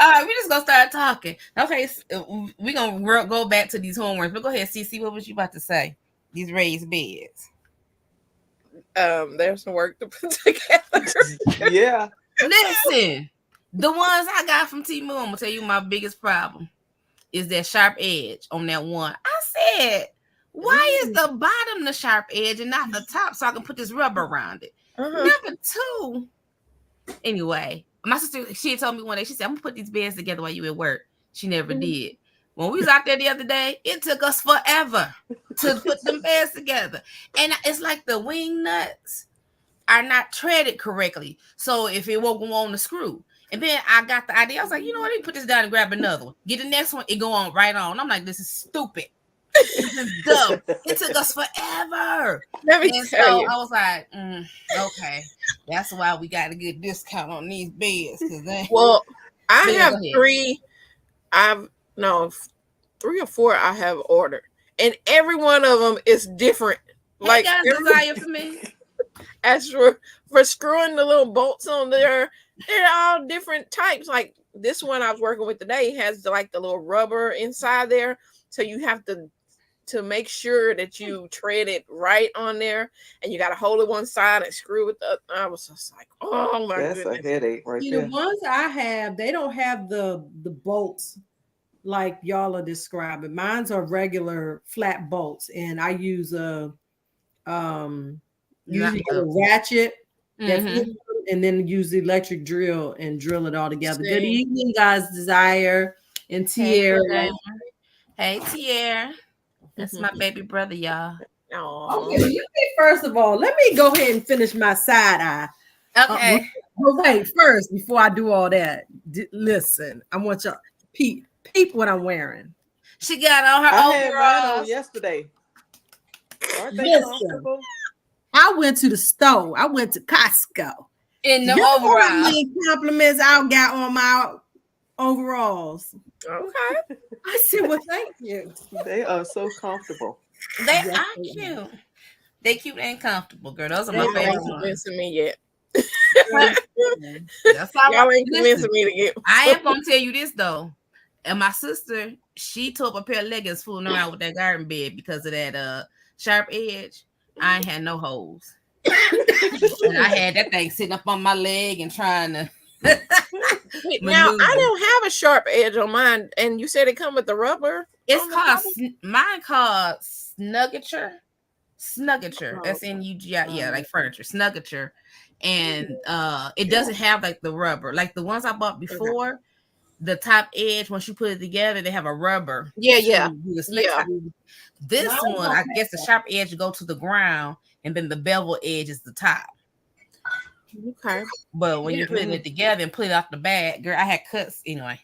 All right, we just gonna start talking. Okay, we gonna go back to these homeworks. But go ahead, CiCi. What was you about to say? These raised beds. There's some work to put together. Yeah. Listen, the ones I got from Temu, I'm gonna tell you my biggest problem is that sharp edge on that one. I said, why is the bottom the sharp edge and not the top so I can put this rubber around it? Number two, anyway, my sister, she told me one day, she said, I'm gonna put these beds together while you at work. She never did. When we was out there the other day, it took us forever to put them beds together. And it's like the wing nuts are not threaded correctly. So if it won't go on the screw. And then I got the idea. I was like, you know what? Let me put this down and grab another one. Get the next one, it go on right on. I'm like, this is stupid. This is dumb. It took us forever. Let me tell you. I was like, okay. That's why we got to get discount on these beds. Well, I have three. Three or four I have ordered. And every one of them is different. Like, got a desire for me. As for screwing the little bolts on there, they're all different types. Like this one I was working with today has the little rubber inside there, so you have to make sure that you tread it right on there, and you got to hold it one side and screw it up. I was just like, oh my goodness, that's a headache right there. The ones I have, they don't have the bolts like y'all are describing. Mine's are regular flat bolts, and I use usually a ratchet, and then use the electric drill and drill it all together. Good evening, guys. Desire and Tierra. Hey, Tierra. That's my baby brother, y'all. Okay, first of all, let me go ahead and finish my side eye. Okay. But wait, first, before I do all that, listen, I want y'all peep what I'm wearing. She got on her overalls yesterday. Aren't they comfortable? I went to the store. I went to Costco. In the overalls. Compliments I got on my overalls. Okay. I said, well, thank you. They are so comfortable. They are cute. They cute and comfortable, girl. Those are my favorite ones. Convincing me yet. That's all y'all ain't convincing me to get. I am gonna tell you this though. And my sister, she tore up a pair of leggings fooling around with that garden bed because of that sharp edge. I ain't had no holes. And I had that thing sitting up on my leg and trying to. Now I don't have a sharp edge on mine, and you said it come with the rubber. It's called mine called Snuggature. SNUGGI, yeah, like furniture, Snuggature, and it doesn't have like the rubber, like the ones I bought before. Okay. The top edge, once you put it together, they have a rubber. Yeah. This one, I guess the sharp edge go to the ground, and then the bevel edge is the top. Okay. But when you're putting it together and put it off the bag, girl, I had cuts anyway.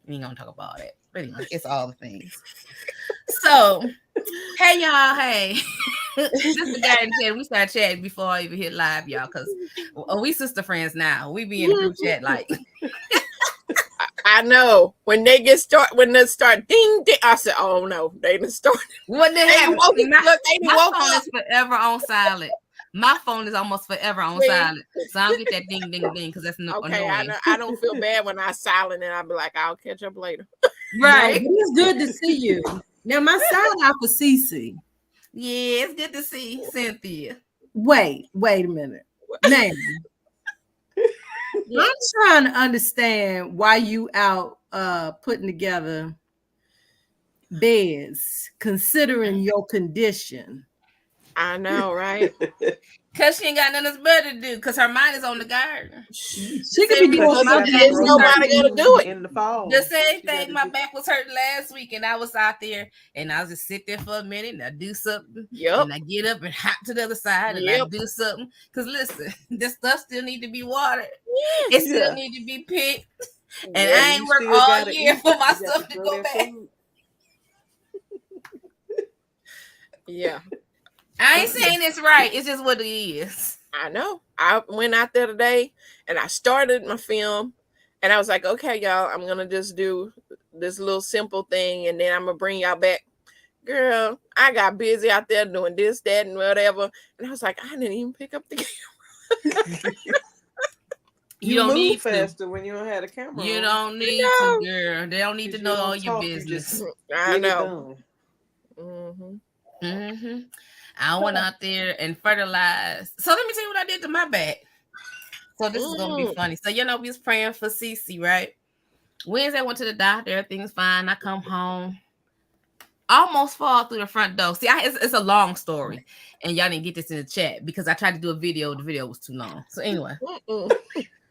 We ain't gonna talk about it. Pretty much, it's all the things. So, hey y'all, hey. This is the guy in chat. We started chatting before I even hit live, y'all, because we sister friends now. We be in the group chat like. I know when they start ding ding. I said, "Oh no, they didn't start." What the heck? My phone is forever on silent. My phone is almost forever on silent, so I don't get that ding ding ding because that's not annoying. I don't feel bad when I silent and I'll be like, "I'll catch up later." Right? No, it's good to see you. Now my side eye for CiCi. Yeah, it's good to see Cynthia. Wait a minute, now. I'm trying to understand why you out putting together beds, considering your condition. I know, right? Because she ain't got nothing else better to do. Because her mind is on the garden. She could be doing something. There's nobody gonna do it in the fall. The same thing. My back was hurting last week, and I was out there, and I was just sit there for a minute, and I do something. Yep. And I get up and hop to the other side, and I do something. Because listen, this stuff still need to be watered. It still need to be picked. And I ain't worked all year for my stuff to go back. Yeah. I ain't saying it's right. It's just what it is. I know. I went out there today and I started my film and I was like, okay, y'all, I'm going to just do this little simple thing and then I'm going to bring y'all back. Girl, I got busy out there doing this, that, and whatever. And I was like, I didn't even pick up the camera. You don't move need faster when you don't have a camera You on. don't need know. to, girl. They don't need to Because know you all don't your talk, you business. just I get it know. done. I went out there and fertilized. So let me tell you what I did to my back. So this is gonna be funny. So we was praying for CiCi, right? Wednesday I went to the doctor. Everything's fine. I come home, almost fall through the front door. See, it's a long story, and y'all didn't get this in the chat because I tried to do a video. The video was too long. So anyway,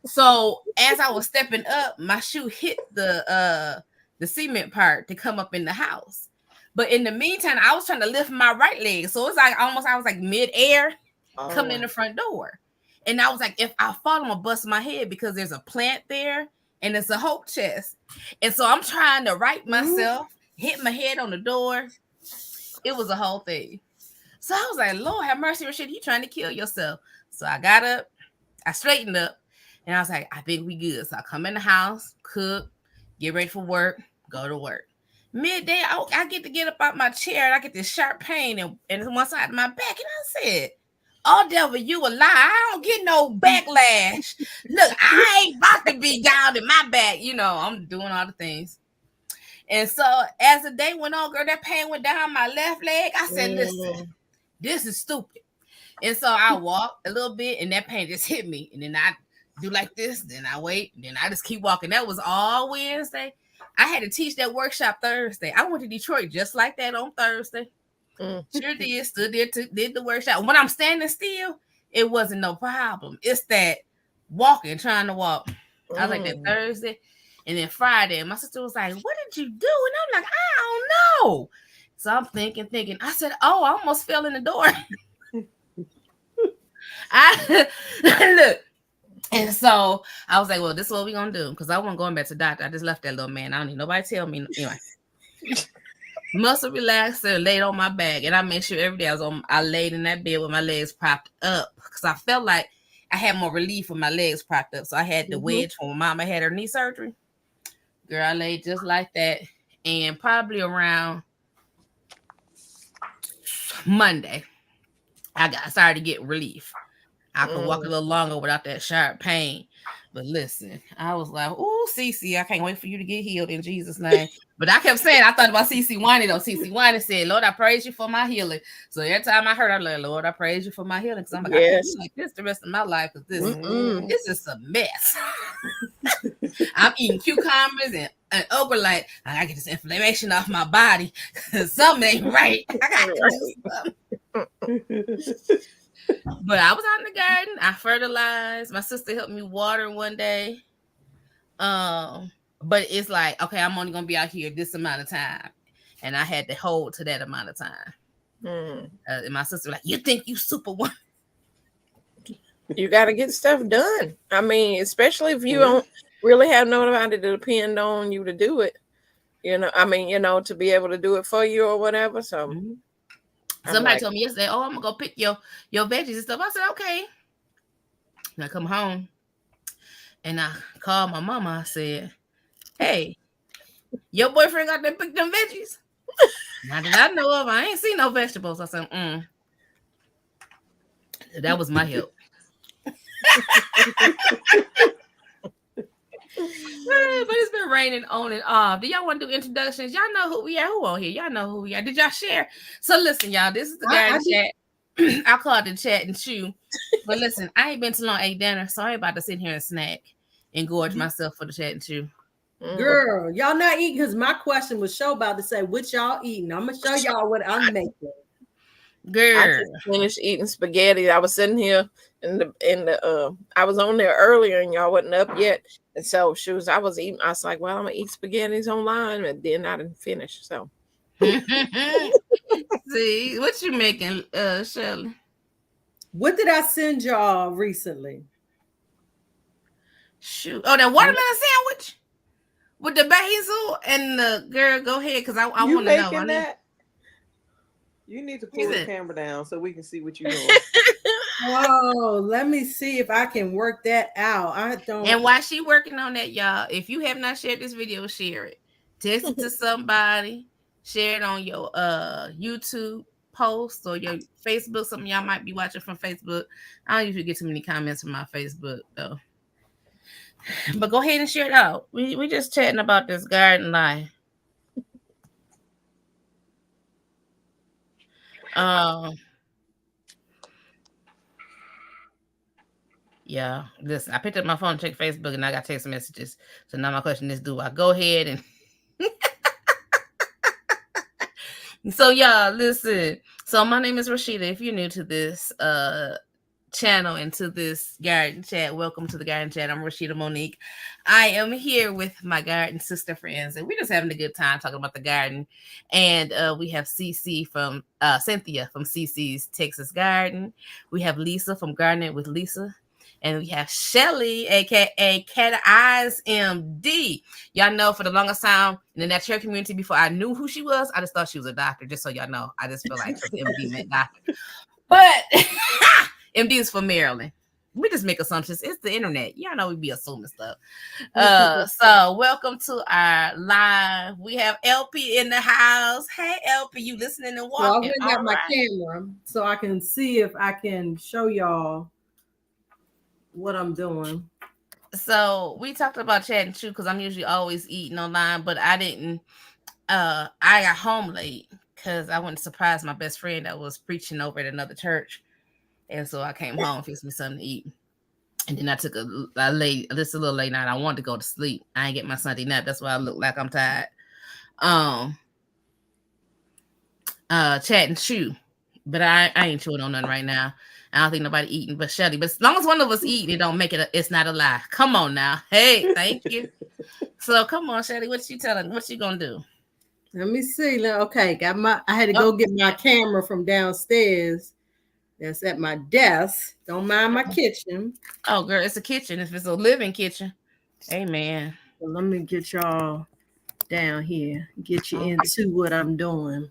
so as I was stepping up, my shoe hit the cement part to come up in the house. But in the meantime, I was trying to lift my right leg, so it's like I was like mid-air coming in the front door. And I was like, if I fall, I'm gonna bust my head because there's a plant there and it's a hope chest. And so I'm trying to right myself, hit my head on the door. It was a whole thing. So I was like, Lord have mercy, Rashid, you trying to kill yourself. So I got up, I straightened up, and I was like, I think we good. So I come in the house, cook, get ready for work, go to work. Midday, I get up out my chair and I get this sharp pain in one side of my back. And I said, oh, devil, you a lie. I don't get no backlash. Look, I ain't about to be down in my back. I'm doing all the things. And so as the day went on, girl, that pain went down my left leg. I said, listen, this is stupid. And so I walked a little bit and that pain just hit me. And then I do like this, then I wait, and then I just keep walking. That was all Wednesday. I had to teach that workshop Thursday. I went to Detroit just like that on Thursday. Sure did. Stood there, did the workshop. When I'm standing still, it wasn't no problem. It's that walking, trying to walk. I was like that Thursday. And then Friday, my sister was like, what did you do? And I'm like, I don't know. So I'm thinking. I said, oh, I almost fell in the door. Look. And so I was like, well, this is what we're going to do. Because I wasn't going back to the doctor. I just left that little man. I don't need nobody tell me. Anyway. Muscle relaxer, laid on my back. And I made sure every day I laid in that bed with my legs propped up. Because I felt like I had more relief with my legs propped up. So I had the wedge when my mama had her knee surgery. Girl, I laid just like that. And probably around Monday, I started to get relief. I could walk a little longer without that sharp pain. But listen, I was like, oh, CiCi, I can't wait for you to get healed in Jesus' name. But I kept saying, I thought about CiCi whining though. CiCi whining said, Lord, I praise you for my healing. So every time I heard her, like, Lord, I praise you for my healing. Because I'm like, I can't be like this the rest of my life. Because this is a mess. I'm eating cucumbers and okra like, I gotta get this inflammation off my body. Something ain't right. I got to do something. But I was out in the garden. I fertilized. My sister helped me water one day. But it's like, okay, I'm only gonna be out here this amount of time, and I had to hold to that amount of time. And my sister was like, "You think you superwoman?" You got to get stuff done. I mean, especially if you don't really have nobody to depend on you to do it. To be able to do it for you or whatever. So. Somebody told me yesterday, oh, I'm going to go pick your veggies and stuff. I said, okay. And I come home and I called my mama. I said, hey, your boyfriend got to pick them veggies? Now that I know of, I ain't seen no vegetables. I said, That was my help. But it's been raining on and off. Do y'all want to do introductions? Y'all know who we are. Who on here? Y'all know who we are. Did y'all share? So listen, y'all. This is the guy chat. I call it the chat and chew. But listen, I ain't been too long ate dinner, so I ain't about to sit here and snack and gorge myself for the chat and chew. Girl, y'all not eating because my question was about to say what y'all eating. I'm gonna show y'all what I'm making. Girl, I just finished eating spaghetti. I was sitting here I was on there earlier and y'all wasn't up yet. And so I was eating. I was like, well, I'm gonna eat spaghettis online, and then I didn't finish. So see what you making, Shelly? What did I send y'all recently? Shoot. Oh, that watermelon sandwich with the basil and the girl. Go ahead, because I want to know. That? You need to pull the camera down so we can see what you're doing. Oh, let me see if I can work that out. I don't. And while she working on that, y'all, if you have not shared this video, share it. Text it to somebody. Share it on your YouTube post or your Facebook. Some of y'all might be watching from Facebook. I don't usually get too many comments from my Facebook though. But go ahead and share it out. We just chatting about this garden life. Yeah, listen, I picked up my phone to check Facebook and I got text messages. So now my question is, do I go ahead and so y'all listen. So my name is Rashida. If you're new to this channel and to this garden chat, welcome to the garden chat. I'm Rashida Monique. I am here with my garden sister friends, and we're just having a good time talking about the garden. And we have CiCi from Cynthia from CiCi's Texas Garden. We have Lisa from Gardening with Lisa. And we have Shelly, aka CatEyesMD. Y'all know for the longest time in the natural community, before I knew who she was, I just thought she was a doctor. Just so y'all know, I just feel like MD meant doctor. But MD is for Maryland. We just make assumptions. It's the internet. Y'all know we be assuming stuff. So welcome to our live. We have LP in the house. Hey LP, you listening and walking? Well, I got my camera so I can see if I can show y'all what I'm doing. So we talked about chat and chew because I'm usually always eating online, but I didn't. I got home late because I went to surprise my best friend that was preaching over at another church, and so I came home, fixed me something to eat, and then I took a little late night. I wanted to go to sleep. I ain't get my Sunday nap. That's why I look like I'm tired. Chat and chew, but I ain't chewing on nothing right now. I don't think nobody eating but Shelly. But as long as one of us eat, it don't make it. It's not a lie. Come on now. Hey, thank you. So come on, Shelly. What you telling? What you gonna do? Let me see. Okay, I had to go get my camera from downstairs. That's at my desk. Don't mind my kitchen. Oh, girl, it's a kitchen. If it's a living kitchen, amen. So let me get y'all down here. Get you into what I'm doing.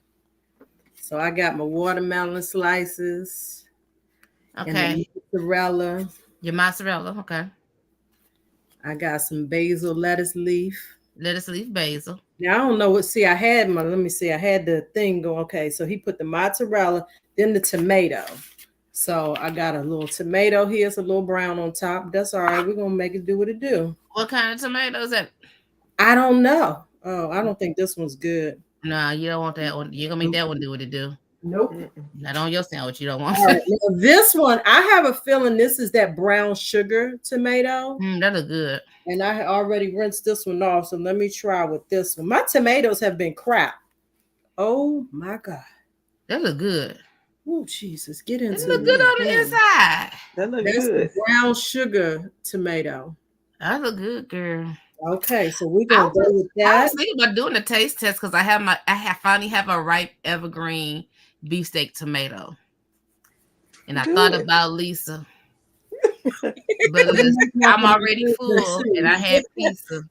So I got my watermelon slices. Okay. Mozzarella. Your mozzarella. Okay. I got some basil lettuce leaf. Lettuce leaf basil. Now I don't know what. See, I had the thing go. Okay, so he put the mozzarella, then the tomato. So I got a little tomato here. It's a little brown on top. That's all right. We're gonna make it do what it do. What kind of tomato is that? I don't know. Oh, I don't think this one's good. No, you don't want that one. You're gonna make that one do what it do. Nope. Not on your sandwich. You don't want right, this one. I have a feeling this is that brown sugar tomato. That look good. And I already rinsed this one off. So let me try with this one. My tomatoes have been crap. Oh my God. That look good. Oh, Jesus. Get into it. It look good on the inside. That looks That's good. The brown sugar tomato. That look good, girl. Okay, so we're gonna go with that. I was thinking about doing a taste test because I finally have a ripe evergreen beefsteak tomato, and I thought about Lisa, but I'm already full, and I had pizza,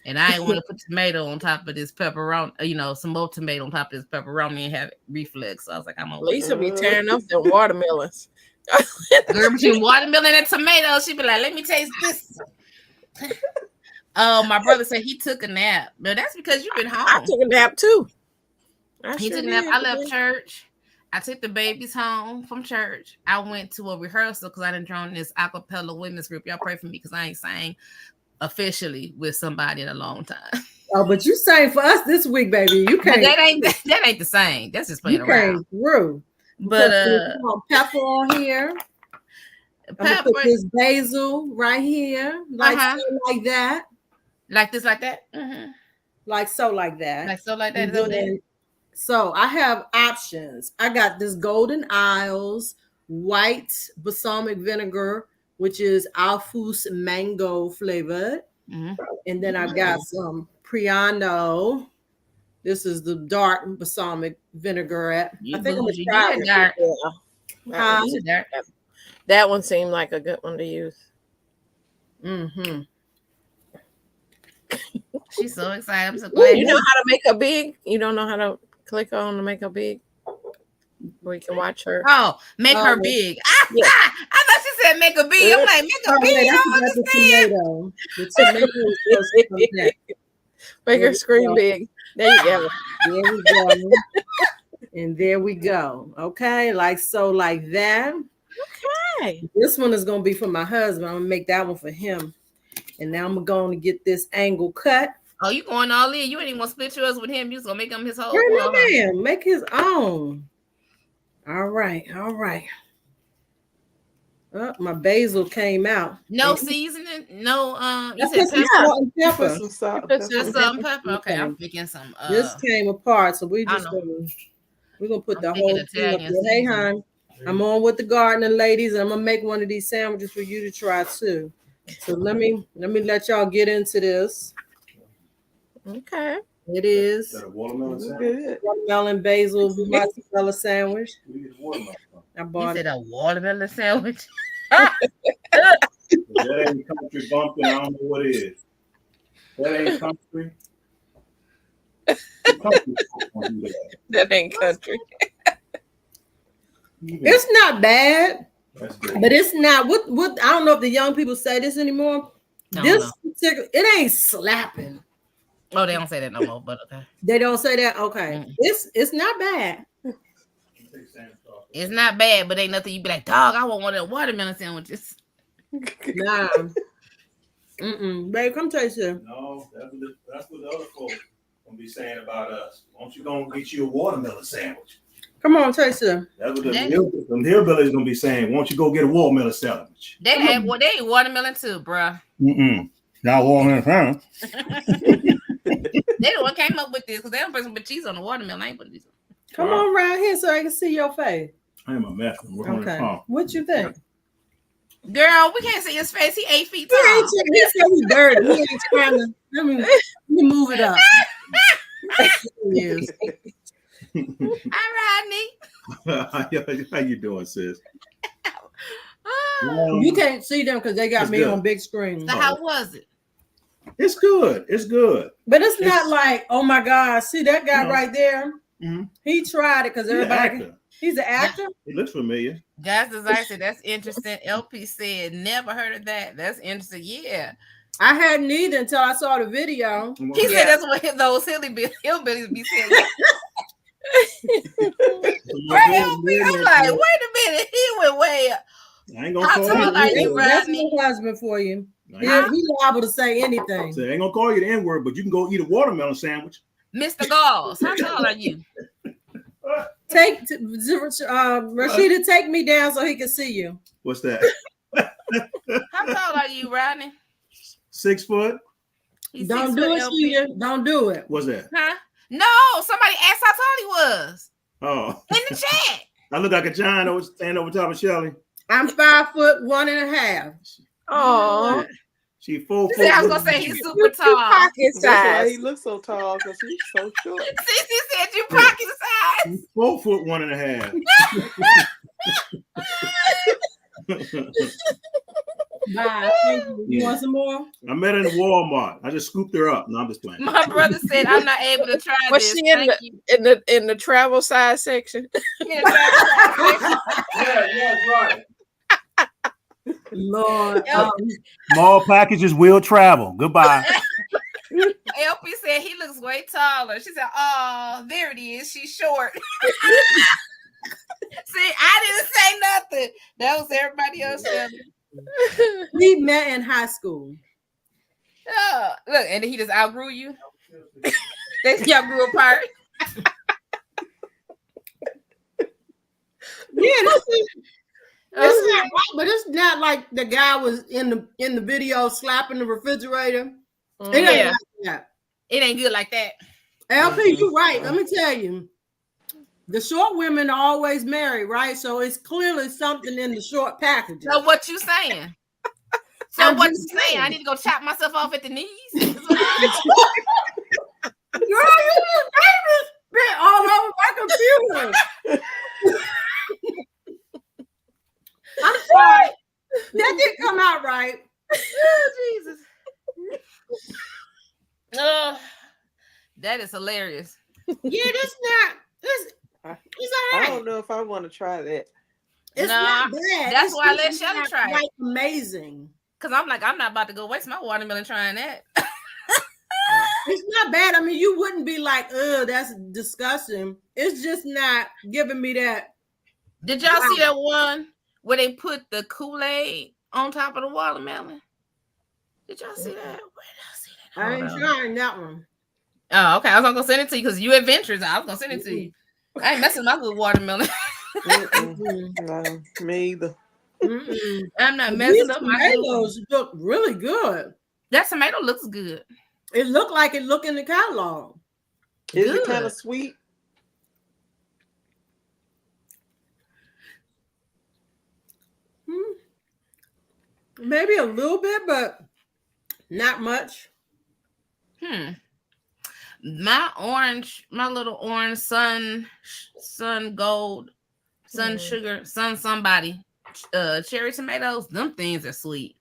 and I didn't want to put tomato on top of this pepperoni, some more tomato on top of this pepperoni and have reflux. So I was like, I'm gonna Lisa be tearing up the watermelons. Girl, between watermelon and tomato, she be like, let me taste this. Oh, my brother said he took a nap. But that's because you've been home. I took a nap too. He took a nap. I left church. I took the babies home from church. I went to a rehearsal because I didn't join this a cappella women's group. Y'all pray for me because I ain't sang officially with somebody in a long time. Oh, but you sang for us this week, baby. You can't. That ain't the same. That's just playing around. Through. But pepper on here. I'm gonna put this basil right here, like that. Like this, like that. Mm-hmm. Like so, like that. Like so, like that. So I have options. I got this Golden Isles white balsamic vinegar, which is Alfus mango flavored. Mm-hmm. And then I got some Priano. This is the dark balsamic vinaigrette. I think I'm gonna try it. That one seemed like a good one to use. Mm-hmm. She's so excited. I'm so glad. You know how to make her big? You don't know how to click on to make her big? Where you can watch her. Oh, make her big. I thought she said make her big. I'm like, make her big. I don't understand. The tomato is supposed to come back. Make her screen big. There you go. There we go. And there we go. Okay, like so, like that. Okay. This one is gonna be for my husband. I'm gonna make that one for him. And now I'm going to get this angle cut. Oh, you going all in? You ain't even gonna split yours with him. You just gonna make him his whole Girl, one. no, man, make his own. All right. Oh, my basil came out. No seasoning, no. You Put said some pepper. salt and pepper. Put some salt. Put some Just salt and pepper. Okay, I'm picking some. This came apart, so we're I just know. gonna put I'm the thinking whole thing up Italian there. Hey, seasoning. hon, I'm on with the gardening ladies, and I'm gonna make one of these sandwiches for you to try too. So let me let y'all get into this. Okay. It is Got a watermelon sandwich? Good. watermelon basil mozzarella sandwich. We get watermelon. I You bought said it. a watermelon sandwich. If that ain't country bumpkin, I don't know what is. That ain't country. Country folk don't do that. That ain't country. Even- It's not bad, That's good. but it's not what I don't know if the young people say this anymore. No, This particular, it ain't slapping. Oh, they don't say that no more. But okay, They don't say that. Okay, it's not bad. it's not bad, but ain't nothing you be like, dog. I want one of the watermelon sandwiches. Nah. Babe, come taste it. No, that's what the other folks gonna be saying about us. Won't you go get you a watermelon sandwich? Come on, taste it. That's what them hillbillies gonna be saying. Won't you go get a watermelon sandwich? They had they eat watermelon too, bruh. Not watermelon sandwich. They the one came up with this because they don't put some cheese on the watermelon. I ain't put this. Come on around here so I can see your face. I am a mess. Okay. What you think? Girl, we can't see his face. He 8 feet He tall. said he dirty. He ain't trying to. Let me move it up. Yes. All right, Nick. How you doing, sis? You can't see them because they got It's me good. on big screen. So how was it? It's good. It's good. But it's not like, oh my God, see that guy No. right there? Mhm. He tried it because He's an everybody. actor. He's an actor. He looks familiar. Guys, as I said, that's interesting. LP said, never heard of that. That's interesting. Yeah. I hadn't either until I saw the video. He said that's what those hillbillies be saying. Right, LP, I'm like, wait a minute. He went way up. I ain't gonna How call tall are you. you, That's Rodney? my husband for you. I He ain't, liable to say anything. I ain't gonna call you the N-word, but you can go eat a watermelon sandwich. Mr. Galls, how tall are you? Take Rashida, take me down so he can see you. What's that? How tall are you, Rodney? 6 foot? He's Don't 6 do foot, it, LP. Sheila. Don't do it. What's that? Huh? No, somebody asked how tall he was Oh, in the chat. I look like a giant standing over top of Shelly. I'm 5'1.5". Oh, She 4 He foot. said, I was gonna say he's super tall. pocket That's why size. he looks so tall because he's so short. CiCi said you pocket size. She's 4 foot 1.5. Bye. Thank you. You want some more? I met her in Walmart. I just scooped her up. No, I'm just playing. My brother said I'm not able to try Was this. she in Thank you. in the travel size section? Yeah, try Yeah, right. Lord. Small packages will travel. Goodbye. this. LP said he looks way taller. She said, "Oh, there it is. She's short." See, I didn't say nothing. That was everybody else. We met in high school. Oh, look, and then he just outgrew you. Y'all grew apart. Yeah, it's not right, but it's not like the guy was in the video slapping the refrigerator. It ain't Yeah. like that. It ain't good like that. LP, you're right. Let me tell you. The short women are always married, right? So it's clearly something in the short packages. So what you saying? So I'm what you just saying? saying. I need to go chop myself off at the knees? Girl, you just been all over my computer. I'm sorry. That didn't come out right. Oh, Jesus. Oh, that is hilarious. Yeah, it's all I right. don't know if I want to try that. It's Nah, not bad. that's It's why I let just Shelly not try it. quite amazing. Because I'm like, I'm not about to go waste my watermelon trying that. It's not bad. I mean, you wouldn't be like, "Ugh, that's disgusting." It's just not giving me that. Did y'all see that one where they put the Kool-Aid on top of the watermelon? Did y'all see that? Where did I see that? I ain't trying that one. Oh, okay. I was gonna send it to you because you adventurous. I was gonna send it to you. I ain't messing with my good watermelon. No, me either. I'm not messing up my tomatoes look really good. That tomato looks good. It looked like it looked in the catalog. Is it kind of sweet? Maybe a little bit, but not much. My little orange sun gold, sun sugar, somebody, cherry tomatoes, them things are sweet.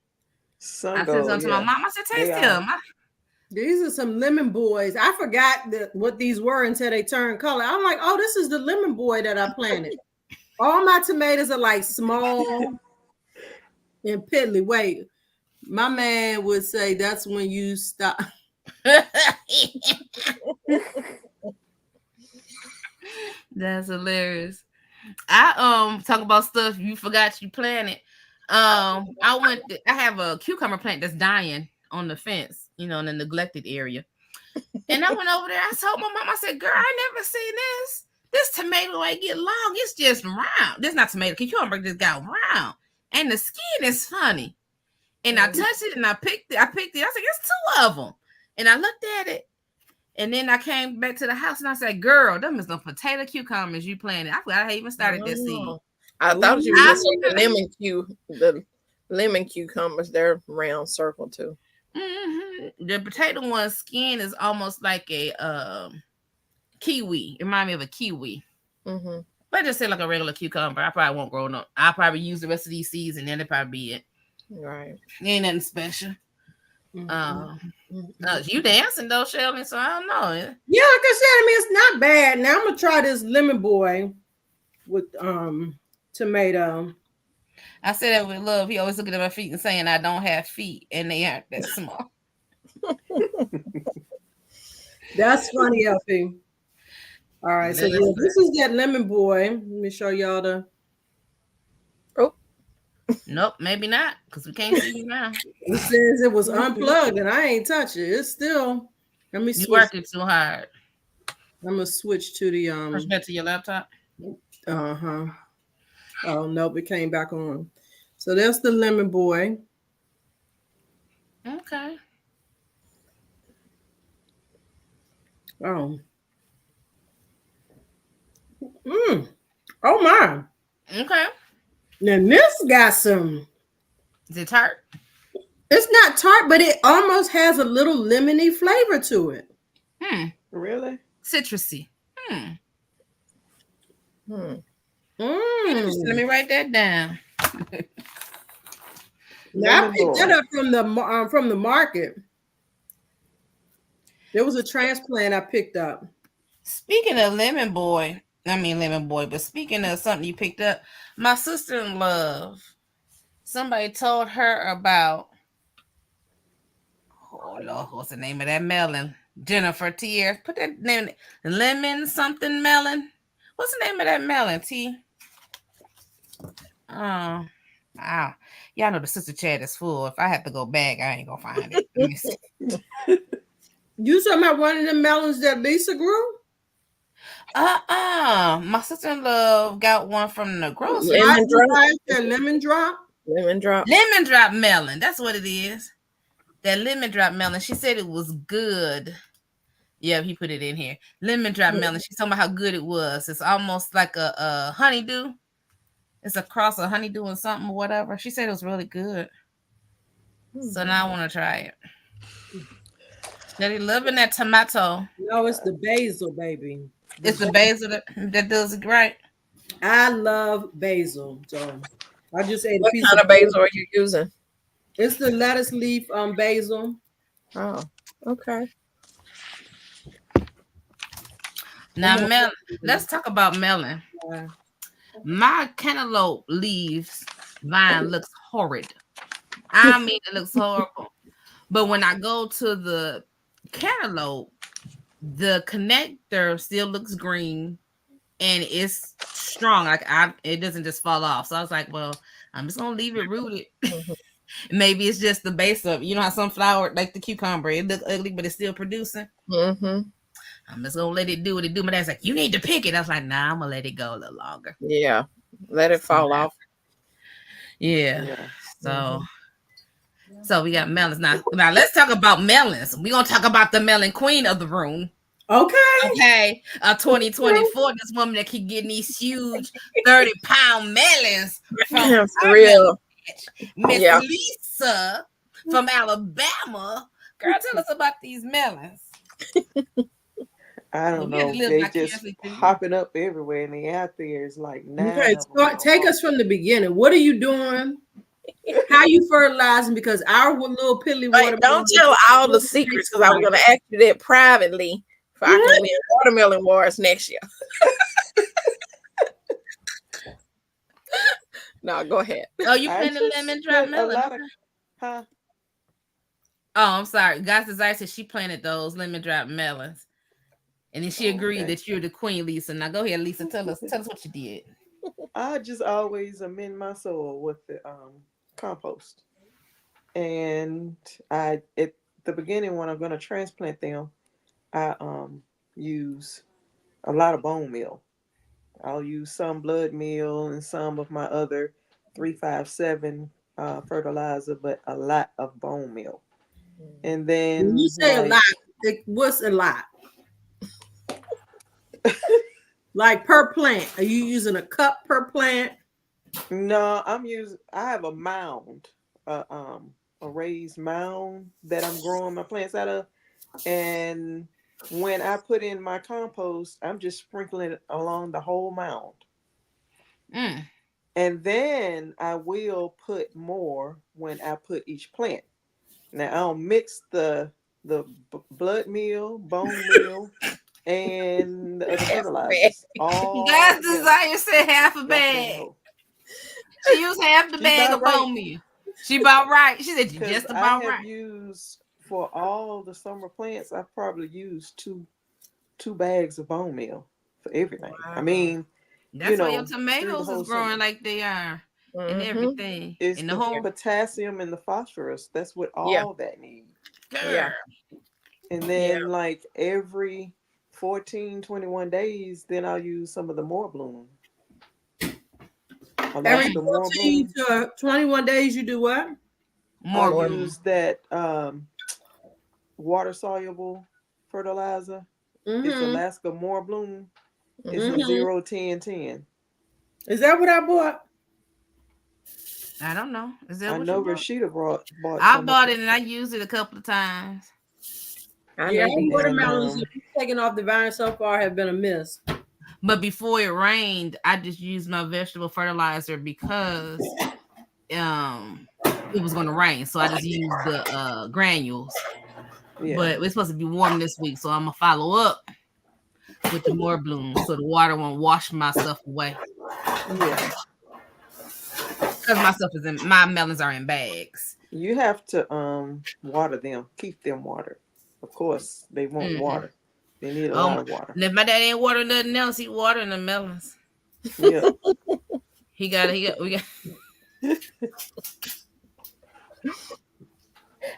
I said something to my mom. I said, taste them. These are some lemon boys. I forgot what these were until they turned color. I'm like, oh, this is the lemon boy that I planted. All my tomatoes are like small and piddly. Wait, my man would say that's when you stop. That's hilarious. I talk about stuff you forgot you planted. I have a cucumber plant that's dying on the fence, in the neglected area. And I went over there. I told my mom, I said, girl, I never seen this. This tomato ain't get long. It's just round. This not tomato. Cucumber just got round. And the skin is funny. And I touched it and I picked it. I said, it's two of them. And I looked at it. And then I came back to the house and I said, girl, them is the potato cucumbers you planted. I forgot I even started that seed. I thought you were saying the lemon cucumbers. They're round circle too. The potato one's skin is almost like a kiwi. It reminds me of a kiwi. But I just say like a regular cucumber. I probably won't grow no. I'll probably use the rest of these seeds and then it'll probably be it. Right. Ain't nothing special. You dancing though, Shelly, so I don't know. Yeah, like I said, I mean, it's not bad. Now I'm gonna try this lemon boy with tomato. I say that with love. He always looking at my feet and saying I don't have feet and they aren't that small. That's funny, Elfie. All right, so yeah, this is that lemon boy. Let me show y'all the. Nope, maybe not, because we can't see you now. It says it was unplugged and I ain't touch it. It's still. Let me switch. You working too hard. I'm gonna switch to the Push back to your laptop. Oh nope, it came back on. So that's the lemon boy. Okay. Oh. Oh my. Okay. Now this got some. Is it tart? It's not tart, but it almost has a little lemony flavor to it. Really? Citrusy. Let me write that down. Now I picked that up from the market. There was a transplant I picked up. Speaking of lemon boy, but speaking of something you picked up, my sister-in-law, somebody told her about, oh Lord, what's the name of that melon? Jennifer Tier. Put that name, lemon something melon. What's the name of that melon, T? Wow. Y'all know the sister chat is full. If I have to go back, I ain't gonna find it. Let me see. You talking about one of the melons that Lisa grew? My sister-in-law got one from the grocery. Lemon drop melon. That's what it is. That lemon drop melon. She said it was good. Yeah, he put it in here. Lemon drop melon. She's talking about how good it was. It's almost like a honeydew. It's a cross of honeydew and something or whatever. She said it was really good. So now I want to try it. They're loving that tomato. No, it's the basil, baby. It's the basil that does it right. I love basil. So I just ate a piece. What kind of basil are you using? It's the lettuce leaf basil. Oh, okay. Now, melon. Let's talk about melon. My cantaloupe leaves vine looks horrid. I mean, it looks horrible. But when I go to the cantaloupe, the connector still looks green and it's strong. Like it doesn't just fall off. So I was like, well, I'm just gonna leave it rooted. Maybe it's just the base of, you know how some flour, like the cucumber, it look ugly, but it's still producing. Mm-hmm. I'm just gonna let it do what it do. My dad's like, you need to pick it. I was like, nah, I'm gonna let it go a little longer. Yeah, let it fall off. Yeah. So we got melons now. Now let's talk about melons. We're gonna talk about the melon queen of the room. Okay. 2024. This woman that keep getting these huge 30-pound melons from For real. Miss Lisa from Alabama. Girl, tell us about these melons. I don't know. They just popping up everywhere, and they out there. It's like now. Okay, so take us from the beginning. What are you doing? How you fertilizing? Because our little piddly watermelon. Don't tell all the secrets, because I was gonna ask you that privately. So I can win watermelon wars next year. No, go ahead. Oh, you planted lemon drop melon? Huh? Oh, I'm sorry. God's Desire said she planted those lemon drop melons. And then she agreed that you're the queen, Lisa. Now go ahead, Lisa. Tell us what you did. I just always amend my soil with the compost. And at the beginning, when I'm gonna transplant them, I use a lot of bone meal. I'll use some blood meal and some of my other 357 fertilizer, but a lot of bone meal. And then when you say a lot, what's a lot? Like per plant, are you using a cup per plant? No, I have a mound, a raised mound that I'm growing my plants out of. And when I put in my compost, I'm just sprinkling it along the whole mound. And then I will put more when I put each plant. Now I'll mix the blood meal, bone meal, and the other fertilizers. God's Desire said half a bag. She used half the bag of bone meal. She about right. She said just about right. Used for all the summer plants, I've probably used two bags of bone meal for everything. Wow. I mean, that's why your tomatoes is growing summer. Like they are, and everything. It's the whole potassium and the phosphorus. That's what all that needs. Yeah. And then like every 14, 21 days, then I'll use some of the more bloom. Every 14 to 21 days, you do what? I'll use that water soluble fertilizer. It's Alaska More Bloom. It's a 0-10-10. Is that what I bought? I don't know. Is that I what know you Rashida bought. I bought it and I used it a couple of times. Watermelons taken off the vine so far have been a miss. But before it rained, I just used my vegetable fertilizer because it was going to rain. So I just used the granules. Yeah. But it's supposed to be warm this week, so I'm going to follow up with the more bloom so the water won't wash my stuff away. Yeah. Because my melons are in bags. You have to water them, keep them watered. Of course, they want water. They need a lot of water. And if my dad ain't watering nothing else, he watering the melons. Yeah. we got.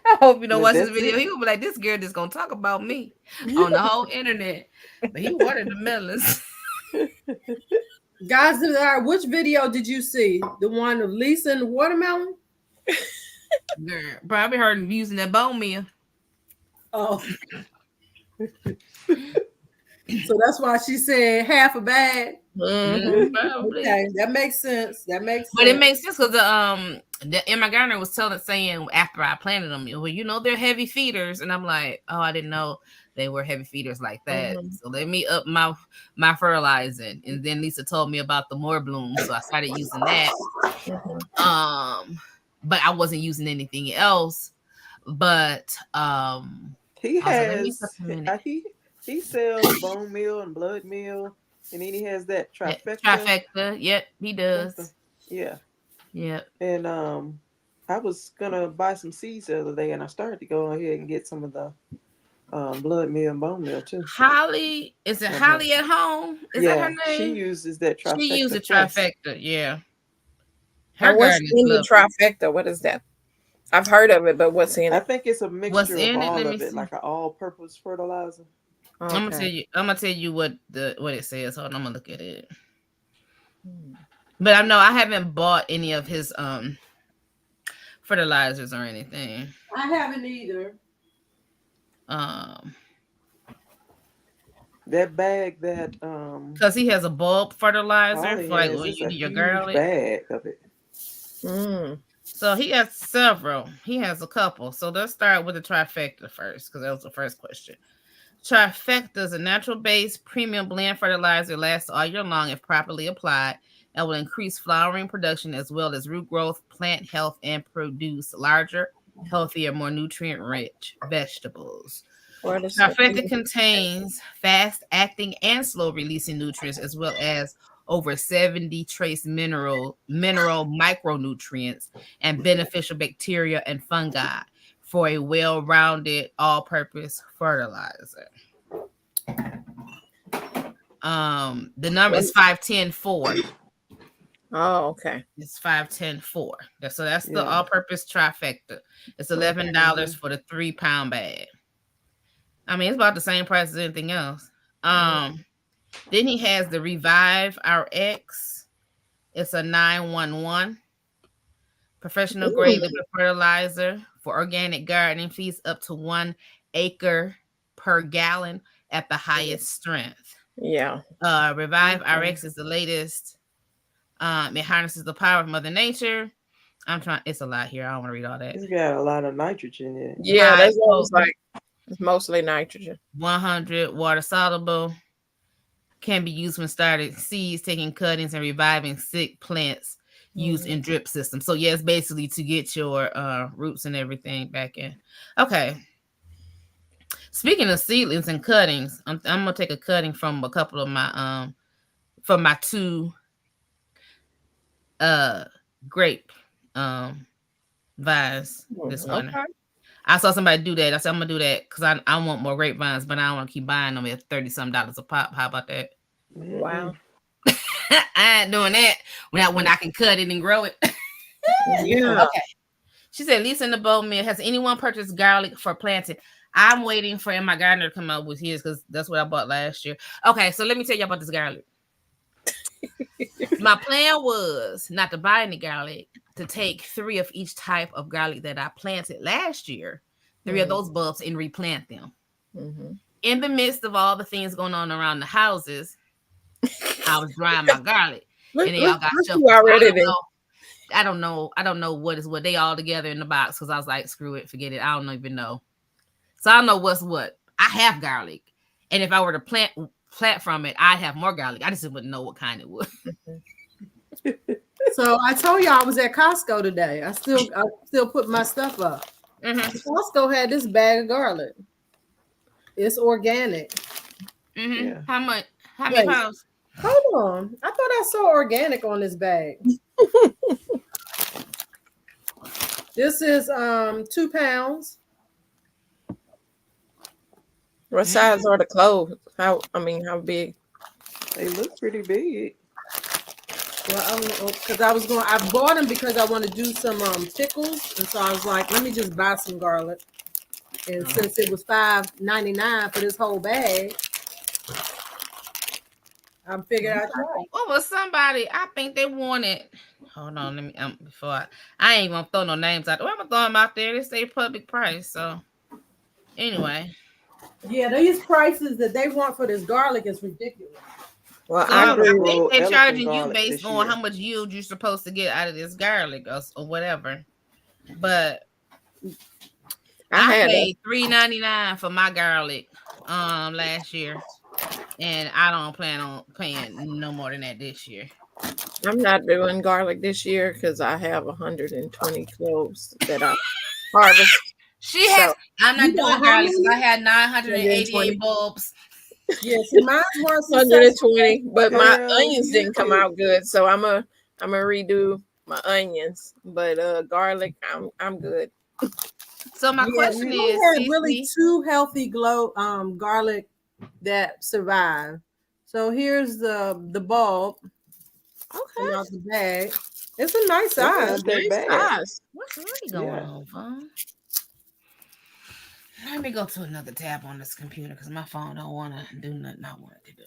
I hope you don't watch this video. He gonna be like, this girl just gonna talk about me on the whole internet. But he watered the melons. Guys, which video did you see? The one of Lisa and the watermelon? Girl, probably heard him using that bone meal. Oh. So that's why she said half a bag. Okay, that makes sense. But it makes sense because the Emma Garner was saying after I planted them, well, you know, they're heavy feeders, and I'm like, oh, I didn't know they were heavy feeders like that. So let me up my fertilizing, and then Lisa told me about the more bloom, so I started using that. But I wasn't using anything else. But he has he sells bone meal and blood meal, and then he has that trifecta. Yep, he does. Yeah. And I was gonna buy some seeds the other day, and I started to go ahead and get some of the blood meal and bone meal too. Holly, is it Holly at home? Is that her name? She uses that trifecta. She uses trifecta. Yeah. Her what's in the trifecta? What is that? I've heard of it, but what's in I it? think it's a mixture of in it? all Let me of it, see. like an all-purpose fertilizer. Okay. I'm gonna tell you what it says. Hold on, I'm gonna look at it. But I know I haven't bought any of his fertilizers or anything. I haven't either. That bag that Because he has a bulk fertilizer Holly for like has, when it's you a do your huge garlic. bag of it. So he has several. He has a couple. So let's start with the trifecta first, because that was the first question. Trifecta is a natural-based premium blend fertilizer that lasts all year long if properly applied and will increase flowering production as well as root growth, plant health, and produce larger, healthier, more nutrient-rich vegetables. Trifecta contains fast-acting and slow-releasing nutrients as well as over 70 trace mineral micronutrients and beneficial bacteria and fungi for a well-rounded all-purpose fertilizer. The number is 5104. Oh, okay. It's 5104. So that's the all-purpose trifecta. It's $11 for the 3-pound bag. I mean, it's about the same price as anything else. Then he has the Revive RX. It's a 911 professional grade liquid fertilizer for organic gardening. Feeds up to 1 acre per gallon at the highest strength. Yeah. Revive RX is the latest. It harnesses the power of Mother Nature. It's a lot here. I don't want to read all that. It's got a lot of nitrogen in it. Yeah, that's what I was like. It's mostly nitrogen. 100 water soluble. Can be used when starting seeds, taking cuttings, and reviving sick plants used in drip systems. So yeah, it's basically to get your roots and everything back in. Okay. Speaking of seedlings and cuttings, I'm gonna take a cutting from a couple of my from my 2 grape vines this winter. Okay. I saw somebody do that. I said I'm gonna do that because I want more grapevines, but I don't want to keep buying them at $30-some a pop. How about that? Wow. I ain't doing that when I can cut it and grow it. Yeah. Okay. She said, Lisa in the bowl mill, has anyone purchased garlic for planting? I'm waiting for my gardener to come up with his because that's what I bought last year. Okay, so let me tell you about this garlic. My plan was not to buy any garlic, to take 3 of each type of garlic that I planted last year, 3 of those bulbs, and replant them. In the midst of all the things going on around the houses, I was drying my garlic. And then y'all got shovels. I don't know what is what. They all together in the box because I was like, screw it, forget it. I don't even know. So I don't know what's what. I have garlic. And if I were to plant from it, I'd have more garlic. I just wouldn't know what kind it was. So I told you I was at Costco today. I still put my stuff up. Costco had this bag of garlic. It's organic. Yeah. How much? How many pounds? Hold on. I thought I saw organic on this bag. This is 2 pounds. What size are the cloves? How big? They look pretty big. Well, because I bought them because I want to do some pickles, and so I was like, let me just buy some garlic. And since it was $5.99 for this whole bag, I figured I'd try. What was somebody? I think they wanted. Hold on, let me before I ain't gonna throw no names out there. I'm gonna throw them out there. They say public price. So anyway. Yeah, these prices that they want for this garlic is ridiculous. Well, so I think they're charging you based on how much yield you're supposed to get out of this garlic or whatever. But I paid $3.99 for my garlic last year, and I don't plan on paying no more than that this year. I'm not doing garlic this year because I have 120 cloves that I harvest. I'm not doing garlic because I had 988 bulbs. Yes, mine's worth 120, but my onions didn't come out good, so I'm a redo my onions. But garlic, I'm good. So my question is, had really 2 healthy garlic that survive. So here's the bulb. Okay. Out the bag. It's a nice That's size. not that Nice bad. size. What's really going Yeah. on, phone? Let me go to another tab on this computer because my phone don't want to do nothing I want it to do.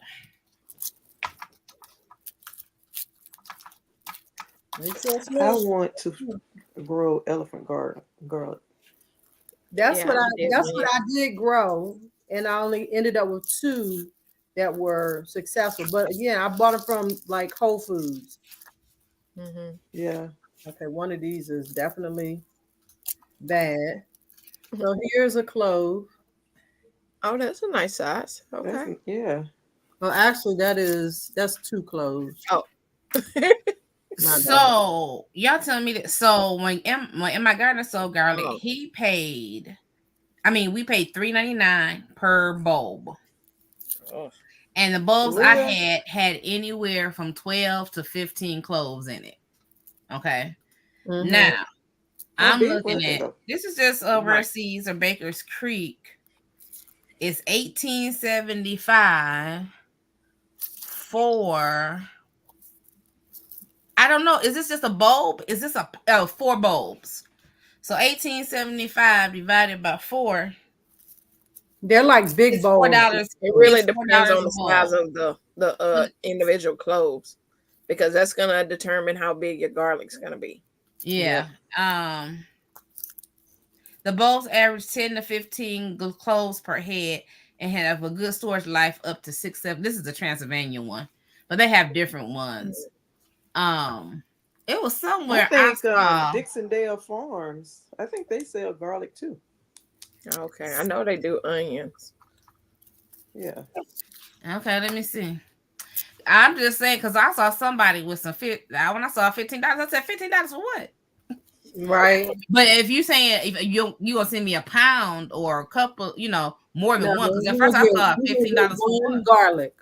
I want to grow elephant garlic. That's Yeah, what I did that's one, what I did grow, and I only ended up with 2 that were successful. But again, I bought it from like Whole Foods. Mm-hmm. Yeah. Okay, one of these is definitely bad. So here's a clove. Oh, that's a nice size. Okay. Yeah. Well, actually, that's 2 cloves. Oh. So y'all telling me that? So when my gardener sold garlic, Oh. we paid $3.99 per bulb, and the bulbs I had anywhere from 12 to 15 cloves in it. Okay, now I'm looking at this is just overseas or Baker's Creek. It's $18.75 for. I don't know. Is this just a bulb? Is this 4 bulbs? So $18.75 divided by 4. They're like big bulbs. $4. It really depends on the size of the individual cloves, because that's gonna determine how big your garlic's gonna be. Yeah. The bulbs average 10 to 15 cloves per head and have a good storage life up to 6-7. This is the Transylvania one, but they have different ones. It was somewhere I think Dixondale Farms. I think they sell garlic too. Okay, I know they do onions. Yeah. Okay, let me see. I'm just saying because I saw somebody with some when I saw $15, I said $15 for what? Right. But if you saying if you gonna send me a pound or a couple, more than one, because at first I saw $15 for one garlic.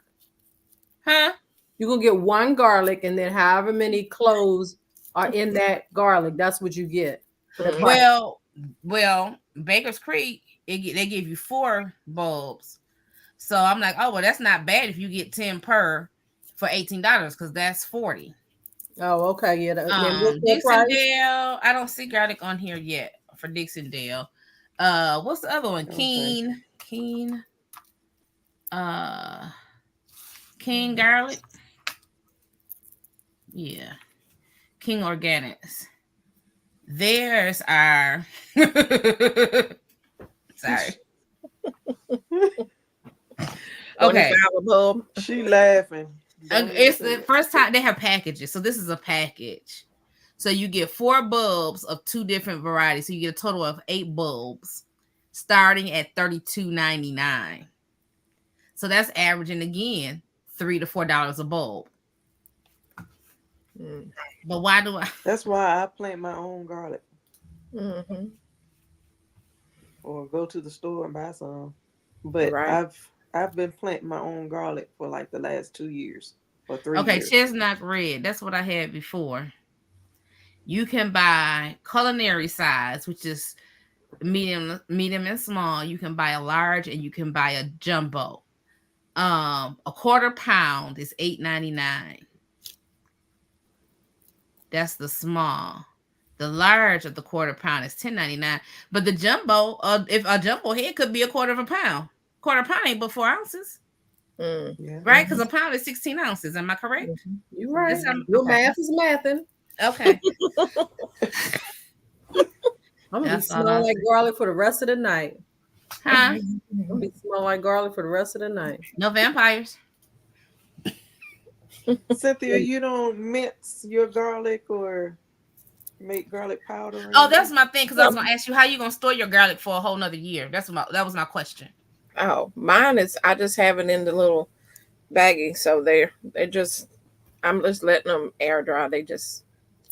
Huh? You're gonna get 1 garlic, and then however many cloves are in that garlic, that's what you get. Well, Baker's Creek, they give you 4 bulbs. So I'm like, oh well, that's not bad if you get 10 per for $18 because that's 40. Oh, okay, yeah. Dixondale, I don't see garlic on here yet for Dixondale. What's the other one? Okay. Keen garlic. Yeah, King Organics. There's our sorry. Okay. She laughing. It's the first time they have packages. So this is a package. So you get 4 bulbs of 2 different varieties. So you get a total of 8 bulbs starting at $32.99. So that's averaging again $3 to $4 a bulb. But why do I? That's why I plant my own garlic. Mm-hmm. Or go to the store and buy some. But I've been planting my own garlic for like the last 2 years or 3 years. Okay, chestnut red. That's what I had before. You can buy culinary size, which is medium and small. You can buy a large and you can buy a jumbo. A quarter pound is $8.99. That's the small. The large of the quarter pound is $10.99. But the jumbo, if a jumbo head could be a quarter of a pound. Quarter pound ain't but 4 ounces. Yeah. Right? Because a pound is 16 ounces. Am I correct? You're right. Your math is mathing. Okay. I'm gonna be smelling like garlic for the rest of the night. Huh? I'm gonna be smelling like garlic for the rest of the night. No vampires. Cynthia, you don't mince your garlic or make garlic powder? Oh, that's my thing, because I was gonna ask you how you gonna store your garlic for a whole nother year. That was my question. Oh, mine is I just have it in the little baggie, so I'm just letting them air dry. They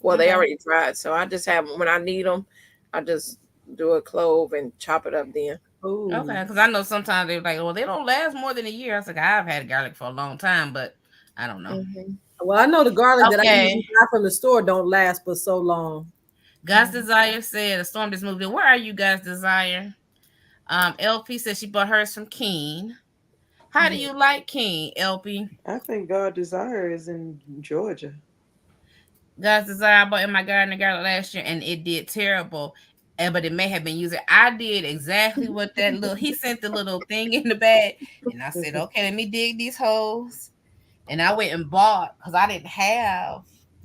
already dried, so I just have them when I need them. I just do a clove and chop it up then. Ooh. Okay, because I know sometimes they're like, well, they don't last more than a year. I was like, I've had garlic for a long time, but I don't know. Mm-hmm. Well, I know the garlic that I usually buy from the store don't last for so long. God's Desire said a storm just moved in. Where are you, God's Desire? LP said she bought hers from Keene. How do you like Keene, LP? I think God Desire is in Georgia. God's desire I bought in my garden garlic last year, and it did terrible. But it may have been using. I did exactly what that little. He sent the little thing in the bag, and I said, "Okay, let me dig these holes." And I went and bought because I didn't have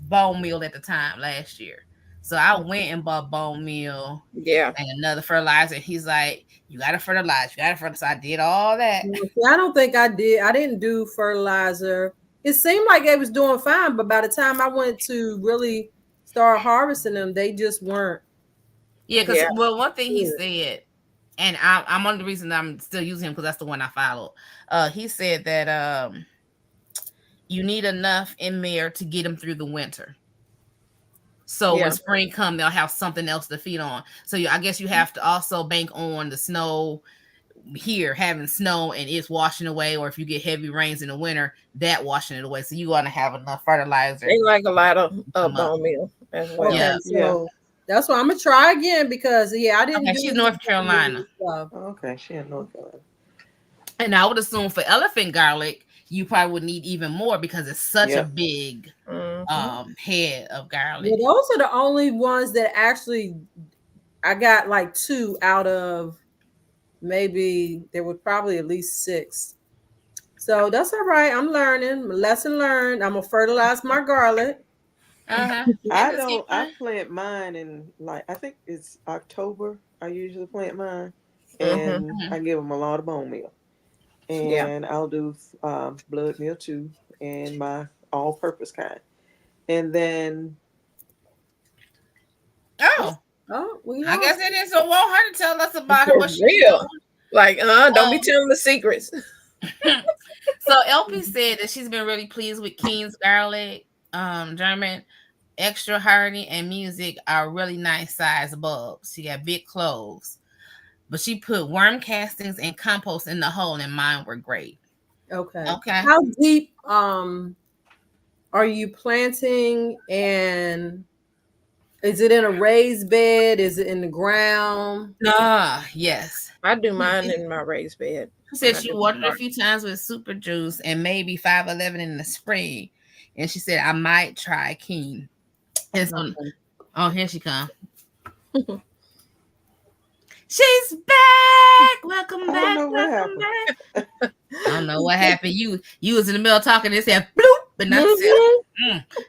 bone meal at the time last year, so I went and bought bone meal. Yeah. And another fertilizer. He's like, "You gotta fertilize. You gotta fertilize." So I did all that. I don't think I did. I didn't do fertilizer. It seemed like they was doing fine, but by the time I went to really start harvesting them, they just weren't. Yeah, because well, one thing he said, and I'm on the reason I'm still using him because that's the one I followed. He said that you need enough in there to get them through the winter. So when spring comes, they'll have something else to feed on. So I guess you have to also bank on the snow here, having snow and it's washing away, or if you get heavy rains in the winter, that washing it away. So you want to have enough fertilizer. They like a lot of bone meal as well. Yeah. So that's why I'm gonna try again because I didn't. Okay, she's North Carolina. Okay, she's in North Carolina. And I would assume for elephant garlic, you probably would need even more because it's such a big head of garlic. Yeah, those are the only ones that actually I got like 2 out of maybe there were probably at least 6. So that's all right. I'm learning. Lesson learned. I'm gonna fertilize my garlic. I plant mine in I think it's October. I usually plant mine, and I give them a lot of bone meal, and I'll do blood meal too, and my all-purpose kind, and then I guess it is. So want her to tell us about her. What she real. Like, don't be telling the secrets. So LP said that she's been really pleased with Keen's garlic. German extra hardy and music are really nice size bulbs. She got big cloves, but she put worm castings and compost in the hole, and mine were great. Okay. How deep are you planting, and is it in a raised bed? Is it in the ground? Yes. I do mine in my raised bed. She said she watered a few times with super juice and maybe 511 in the spring. And she said, I might try Keen. And so, here she comes. She's back. Welcome back. Welcome back. I don't know what happened. You was in the middle talking and said bloop, but not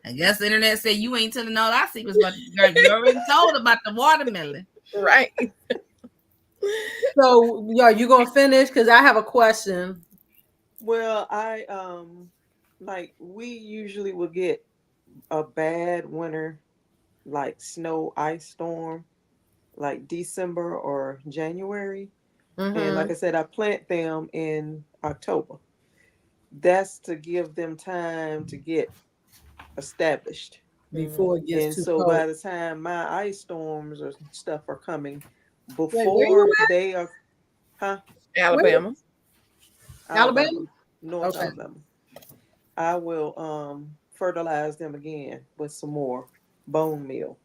I guess the internet said you ain't telling all our secrets about this girl. You already told about the watermelon. Right. So you gonna finish? Because I have a question. Well, I we usually will get a bad winter, like snow, ice storm, like December or January. And like I said, I plant them in October. That's to give them time to get established before it gets too cold. By the time my ice storms or stuff are coming, before they are, Alabama, North Alabama, I will fertilize them again with some more bone meal.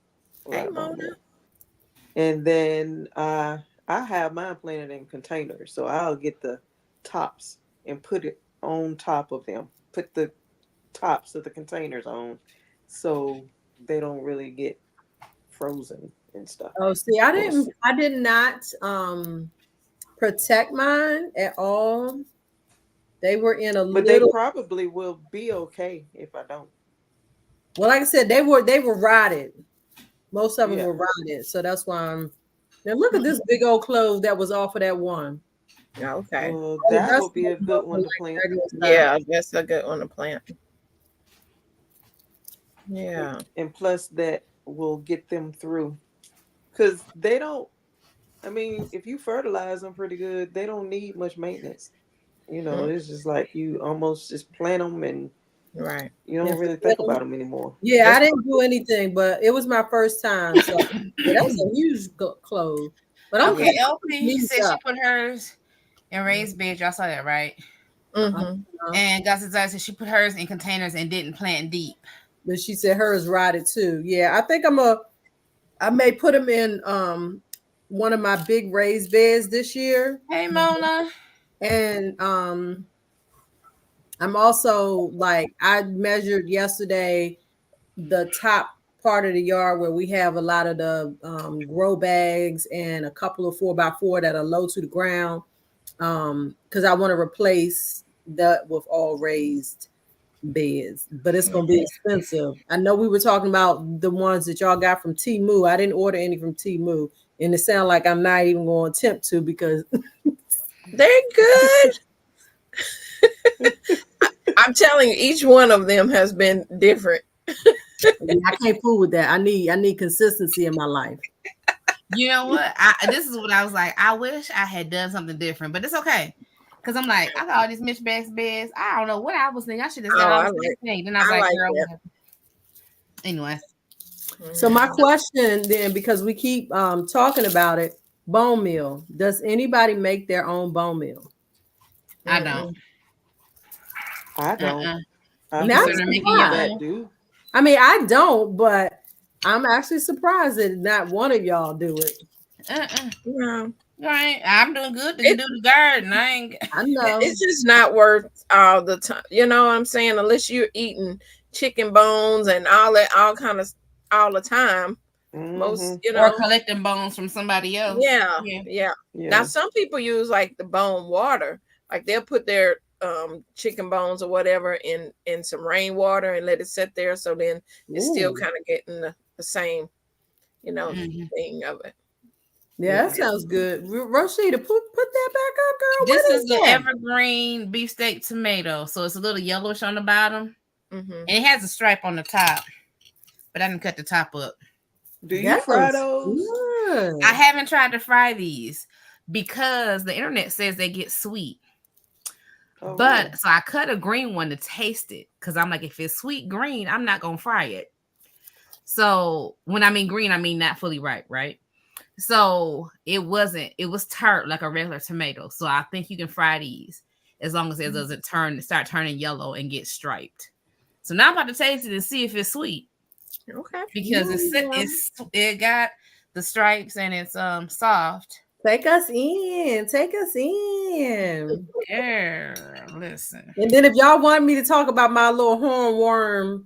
And then I have mine planted in containers, so I'll get the tops and put it on top of them. Put the tops of the containers on, so they don't really get frozen and stuff. Oh, see, I did not protect mine at all. They were in a but they probably will be okay if I don't. Well, like I said, they were rotted. Most of them were rotted, so that's why I'm. Now look at this big old clove that was off of that one. Okay, well, that would be a good one to plant. Yeah, that's a good one to plant. Yeah, and plus that will get them through, because they don't. I mean, if you fertilize them pretty good, they don't need much maintenance. It's just like you almost just plant them and you don't really think about them anymore. Yeah, I didn't do anything, but it was my first time. So that's a huge clove. But okay, LP said she put hers in raised beds. Y'all saw that, right? And Gossip said she put hers in containers and didn't plant deep. But she said hers rotted too. Yeah, I think I may put them in one of my big raised beds this year. Hey, Mona. And I'm also I measured yesterday the top part of the yard where we have a lot of the grow bags and a couple of 4x4 that are low to the ground. Because I want to replace that with all raised beds, but it's gonna be expensive. I know we were talking about the ones that y'all got from Temu. I didn't order any from Temu, and it sounds like I'm not even going to attempt to because they're good. I'm telling you, each one of them has been different. I can't fool with that. I need consistency in my life. You know what? This is what I was like. I wish I had done something different, but it's okay. Because I'm like, I got all these mismatched beds. I don't know what I was thinking. I should have said all the same thing. Then I was like, girl, whatever. Anyway. So my question then, because we keep talking about it, bone meal. Does anybody make their own bone meal? I don't. I don't. I mean, I don't, but I'm actually surprised that not one of y'all do it. No. Right, I'm doing good to do the garden. I know it's just not worth all the time. You know what I'm saying? Unless you're eating chicken bones and all that, all kind of all the time. Most, you know, or collecting bones from somebody else. Yeah. Now some people use like the bone water, like they'll put their chicken bones or whatever in some rainwater and let it sit there, so then it's still kind of getting the same, you know, thing of it. Yeah, that sounds good. Rashida, put that back up, girl. This is the evergreen beefsteak tomato. So it's a little yellowish on the bottom. And it has a stripe on the top. But I didn't cut the top up. Do you fry those? I haven't tried to fry these because the internet says they get sweet. So I cut a green one to taste it. Because I'm like, if it's sweet green, I'm not going to fry it. So when I mean green, I mean not fully ripe, right? So it was tart like a regular tomato. So I think you can fry these as long as it doesn't start turning yellow and get striped. So now I'm about to taste it and see if it's sweet. Okay. Because it got the stripes and it's soft. Take us in. Yeah, listen. And then if y'all want me to talk about my little hornworm.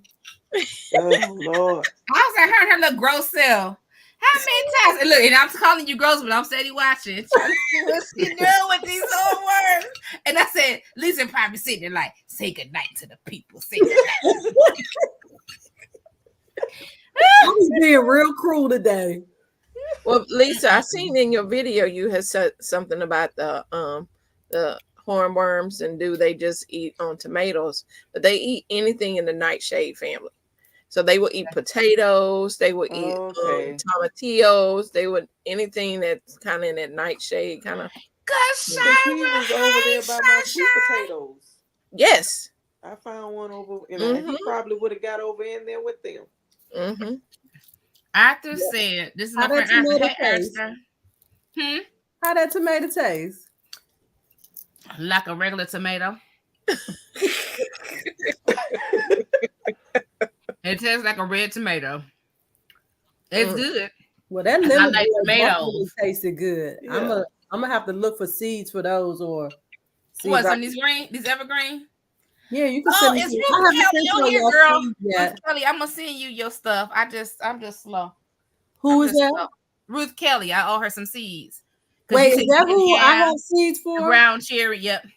Oh Lord. I was like, her little gross self. How many times? And look, and I'm calling you gross, but I'm steady watching. Trying to see what she doing with these little words. And I said, Lisa probably sitting there like, say goodnight to the people. Say goodnight. I was being real cruel today. Well, Lisa, I seen in your video you had said something about the hornworms, and do they just eat on tomatoes? But they eat anything in the nightshade family. So they will eat potatoes, they will eat tomatillos, they would anything that's kind of in that nightshade kind of. He was over there by my sweet potatoes. Yes. I found one over, and he probably would have got over in there with them. Arthur said, "This is my friend Arthur." Hey, Arthur. How that tomato taste? Like a regular tomato. It tastes like a red tomato. It's good. Well, that lemon like tomatoes tasted good. Yeah. I'm gonna have to look for seeds for those, or what? Some these evergreen. Yeah, you can. Oh, it's Ruth Kelly on here, girl. Ruth Kelly, I'm gonna send you your stuff. I'm just slow. Who is that? Slow. Ruth Kelly. I owe her some seeds. Wait, is that who I have seeds for? Ground cherry. Yep.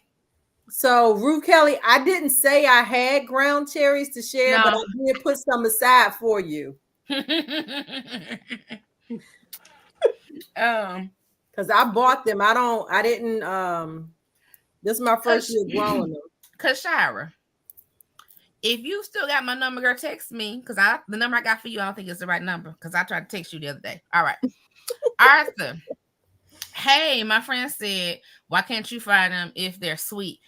So Ruth Kelly, I didn't say I had ground cherries to share, but I did put some aside for you. Because I bought them. I didn't this is my first year growing them. Kashara, if you still got my number, girl, text me. Because the number I got for you, I don't think it's the right number. Because I tried to text you the other day. All right. Arthur. Hey, my friend said, why can't you fry them if they're sweet?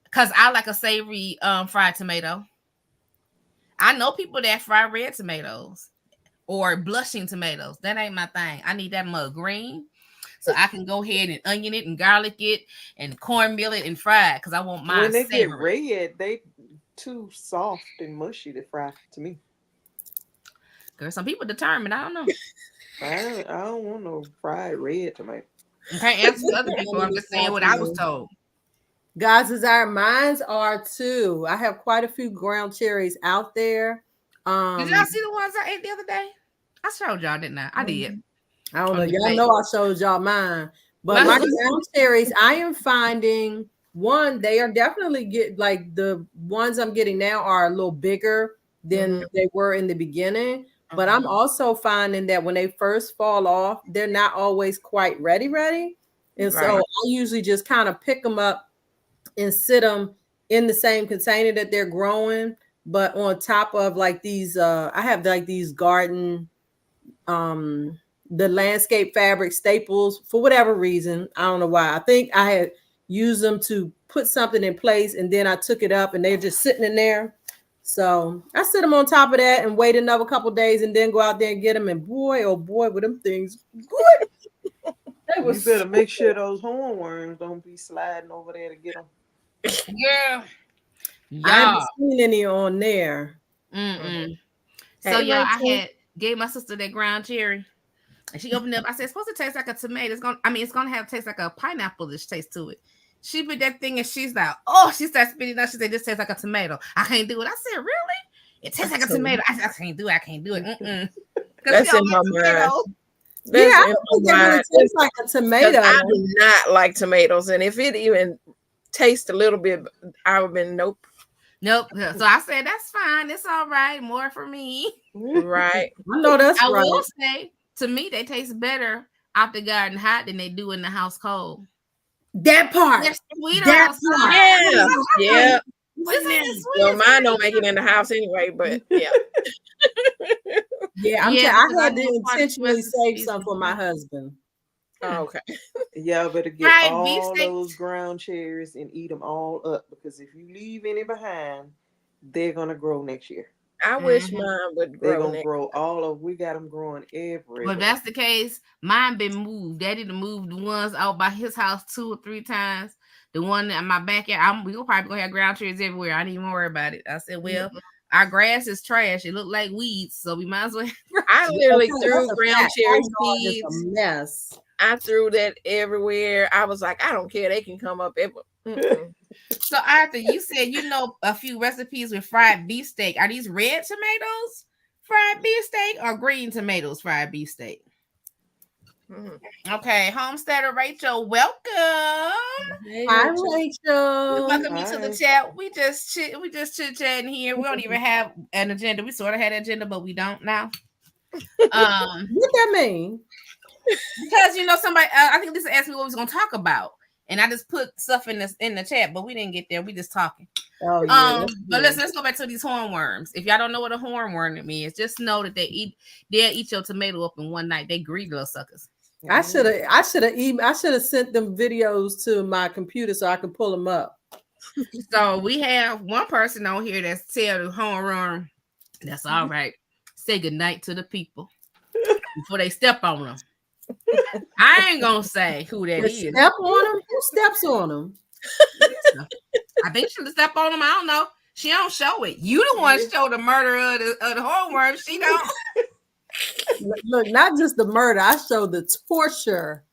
Because I like a savory fried tomato. I know people that fry red tomatoes or blushing tomatoes. That ain't my thing. I need that mug green so I can go ahead and onion it and garlic it and cornmeal it and fry it because I want mine. When they savory. get red, they too soft and mushy to fry to me. Girl, some people determined. I don't know. I don't want no fried red tomato. Okay, answer other people. I'm just saying what I was told. God's desire, mines are too. I have quite a few ground cherries out there. Did y'all see the ones I ate the other day? I showed y'all, didn't I? I did. I don't know. On the Y'all plate. know I showed y'all mine. But my ground cherries, I am finding one, they are definitely like the ones I'm getting now are a little bigger than they were in the beginning. But I'm also finding that when they first fall off, they're not always quite ready. And so I usually just kind of pick them up and sit them in the same container that they're growing. But on top of like these, I have like these garden, the landscape fabric staples for whatever reason. I don't know why. I think I had used them to put something in place and then I took it up and they're just sitting in there. So I sit them on top of that and wait another couple days and then go out there and get them. And boy, oh boy, with them things good. You better make sure those hornworms don't be sliding over there to get them. Yeah. I haven't seen any on there. So y'all, I gave my sister that ground cherry. And she opened it up. I said, it's supposed to taste like a tomato. It's gonna have taste like a pineapple-ish taste to it. She put that thing and she's like, oh, she started spitting out. She said, this tastes like a tomato. I can't do it. I said, really? It tastes like a tomato. I said, I can't do it. That's in my mind. Yeah, I don't think that really tastes like a tomato. I do not like tomatoes. And if it even tastes a little bit, I would have been nope. So I said, that's fine. It's all right. More for me. Right. I know that's right. I will say, to me, they taste better out the garden hot than they do in the house cold. That part. They're sweeter. That part. Yeah. Well, mine don't make it in the house anyway, but yeah. Yeah, I had to intentionally save some for my husband. Oh, okay. Y'all better get all those ground cherries and eat them all up because if you leave any behind, they're gonna grow next year. I wish mine would grow. They're gonna grow all of. We got them growing everywhere. But if that's the case, mine been moved. Daddy done moved the ones out by his house 2 or 3 times. The one in my backyard, we'll probably gonna have ground trees everywhere. I didn't even worry about it. I said, well, our grass is trash. It looked like weeds, so we might as well. I literally threw ground cherry seeds. A mess. I threw that everywhere. I was like, I don't care. They can come up everywhere. So Arthur, you said you know a few recipes with fried beefsteak. Are these red tomatoes fried beefsteak or green tomatoes fried beefsteak? Okay, Homesteader Rachel, welcome. Hi, Rachel. Welcome you to the chat. We just chit-chatting here. We don't even have an agenda. We sort of had an agenda, but we don't now. What that mean? Because somebody, I think Lisa asked me what we was gonna talk about, and I just put stuff in the chat, but we didn't get there. We just talking. Oh, yeah, but listen, let's go back to these hornworms. If y'all don't know what a hornworm is, just know that they'll eat your tomato up in one night. They greedy little suckers. I should have sent them videos to my computer so I could pull them up. So we have one person on here that's tell the hornworm, that's all right. Say good night to the people before they step on them. I ain't gonna say who that is. Step on them? Who steps on them? I think she'll step on them. I don't know. She don't show it. You the one show the murder of the hornworm. She don't. Look, not just the murder. I showed the torture.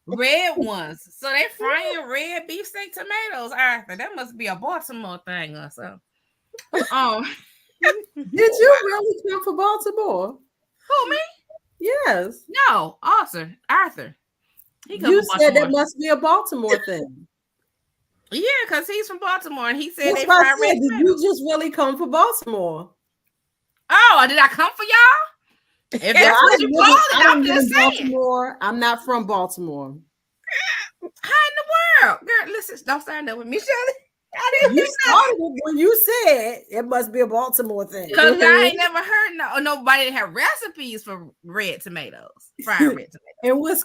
Red ones. So they frying red beefsteak tomatoes. Arthur, that must be a Baltimore thing or something. Did you really come for Baltimore? Who, me? Yes. No, Arthur. You said that must be a Baltimore thing. Yeah, because he's from Baltimore and he said they fry red. Did you just really come for Baltimore? Oh, did I come for y'all? If that's what you call it, I'm just saying. Baltimore. I'm not from Baltimore. How in the world? Girl, listen, don't stand up with me, Shelly. You started it when you said it must be a Baltimore thing. Because I ain't never heard nobody that have recipes for red tomatoes, fried red tomatoes. And what's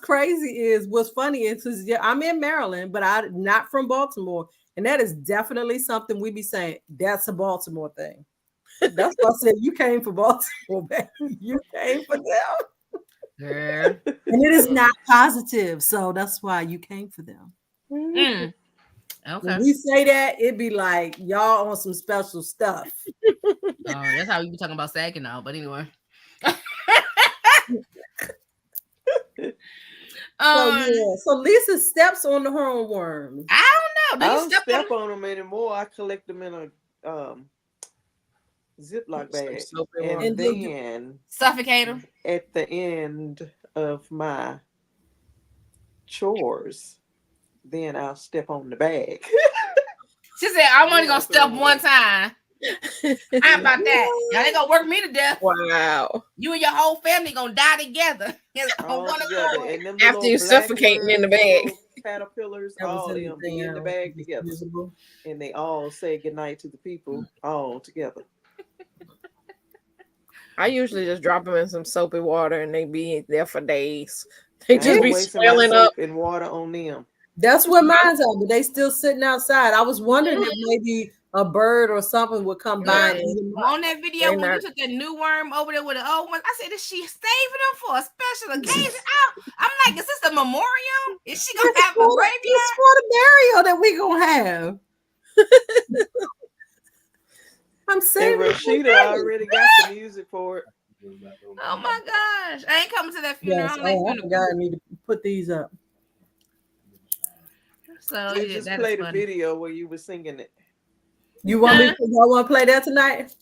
funny is because I'm in Maryland, but I'm not from Baltimore. And that is definitely something we be saying, that's a Baltimore thing. That's why I said you came for Baltimore, baby. You came for them. Yeah. And it is not positive. So that's why you came for them. Okay. When we say that, it'd be like y'all on some special stuff. That's how we be talking about Saginaw, but anyway. So Lisa steps on the hornworm. I don't know. I don't step on them anymore. I collect them in a Ziploc bag. And And then then Suffocate them. at the end of my chores, then I'll step on the bag. She said, I'm only Yeah, gonna so step anyway. one time. How about that? Y'all ain't gonna work me to death. Wow. You and your whole family gonna die together. On All one together. accord. And them After little you black suffocating in the worms, bag. little caterpillars, That was all of in the them be thing, in the bag it's together. usable. And they all say goodnight to the people all together. I usually just drop them in some soapy water and they be there for days. They I just ain't be wasting my swelling up. soap and water on them. That's what mine's are, but they still sitting outside. I was wondering if maybe a bird or something would come by and eat them up. On that video, They when not- you took that new worm over there with the old one, I said, is she saving them for a special occasion? I'm like, is this a memorial? Is she gonna have a It's graveyard? for the burial that we gonna have. I'm And saying Rashida already got the music for it. Oh my gosh. I ain't coming to that funeral. yes, I don't like I funerals. forgot I need to put these up. So They yeah, just that played is a funny. video where you were singing it. You want me? Y'all want to play that tonight?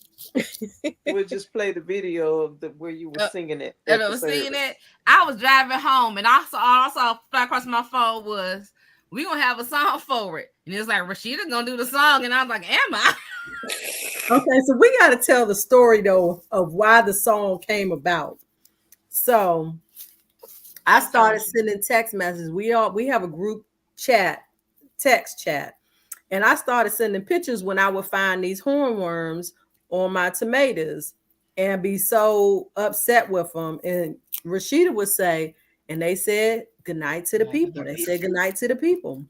We'll just play the video of where you were singing it. And I was singing it. I was driving home, and all I saw fly across my phone was, we gonna have a song for it. And it was like, Rashida gonna do the song. And I was like, am I? Okay, so we got to tell the story though of why the song came about. So I started sending text messages. We have a group chat, text chat, and I started sending pictures when I would find these hornworms on my tomatoes and be so upset with them. And Rashida would say, and they said goodnight to the people. They said goodnight to the people.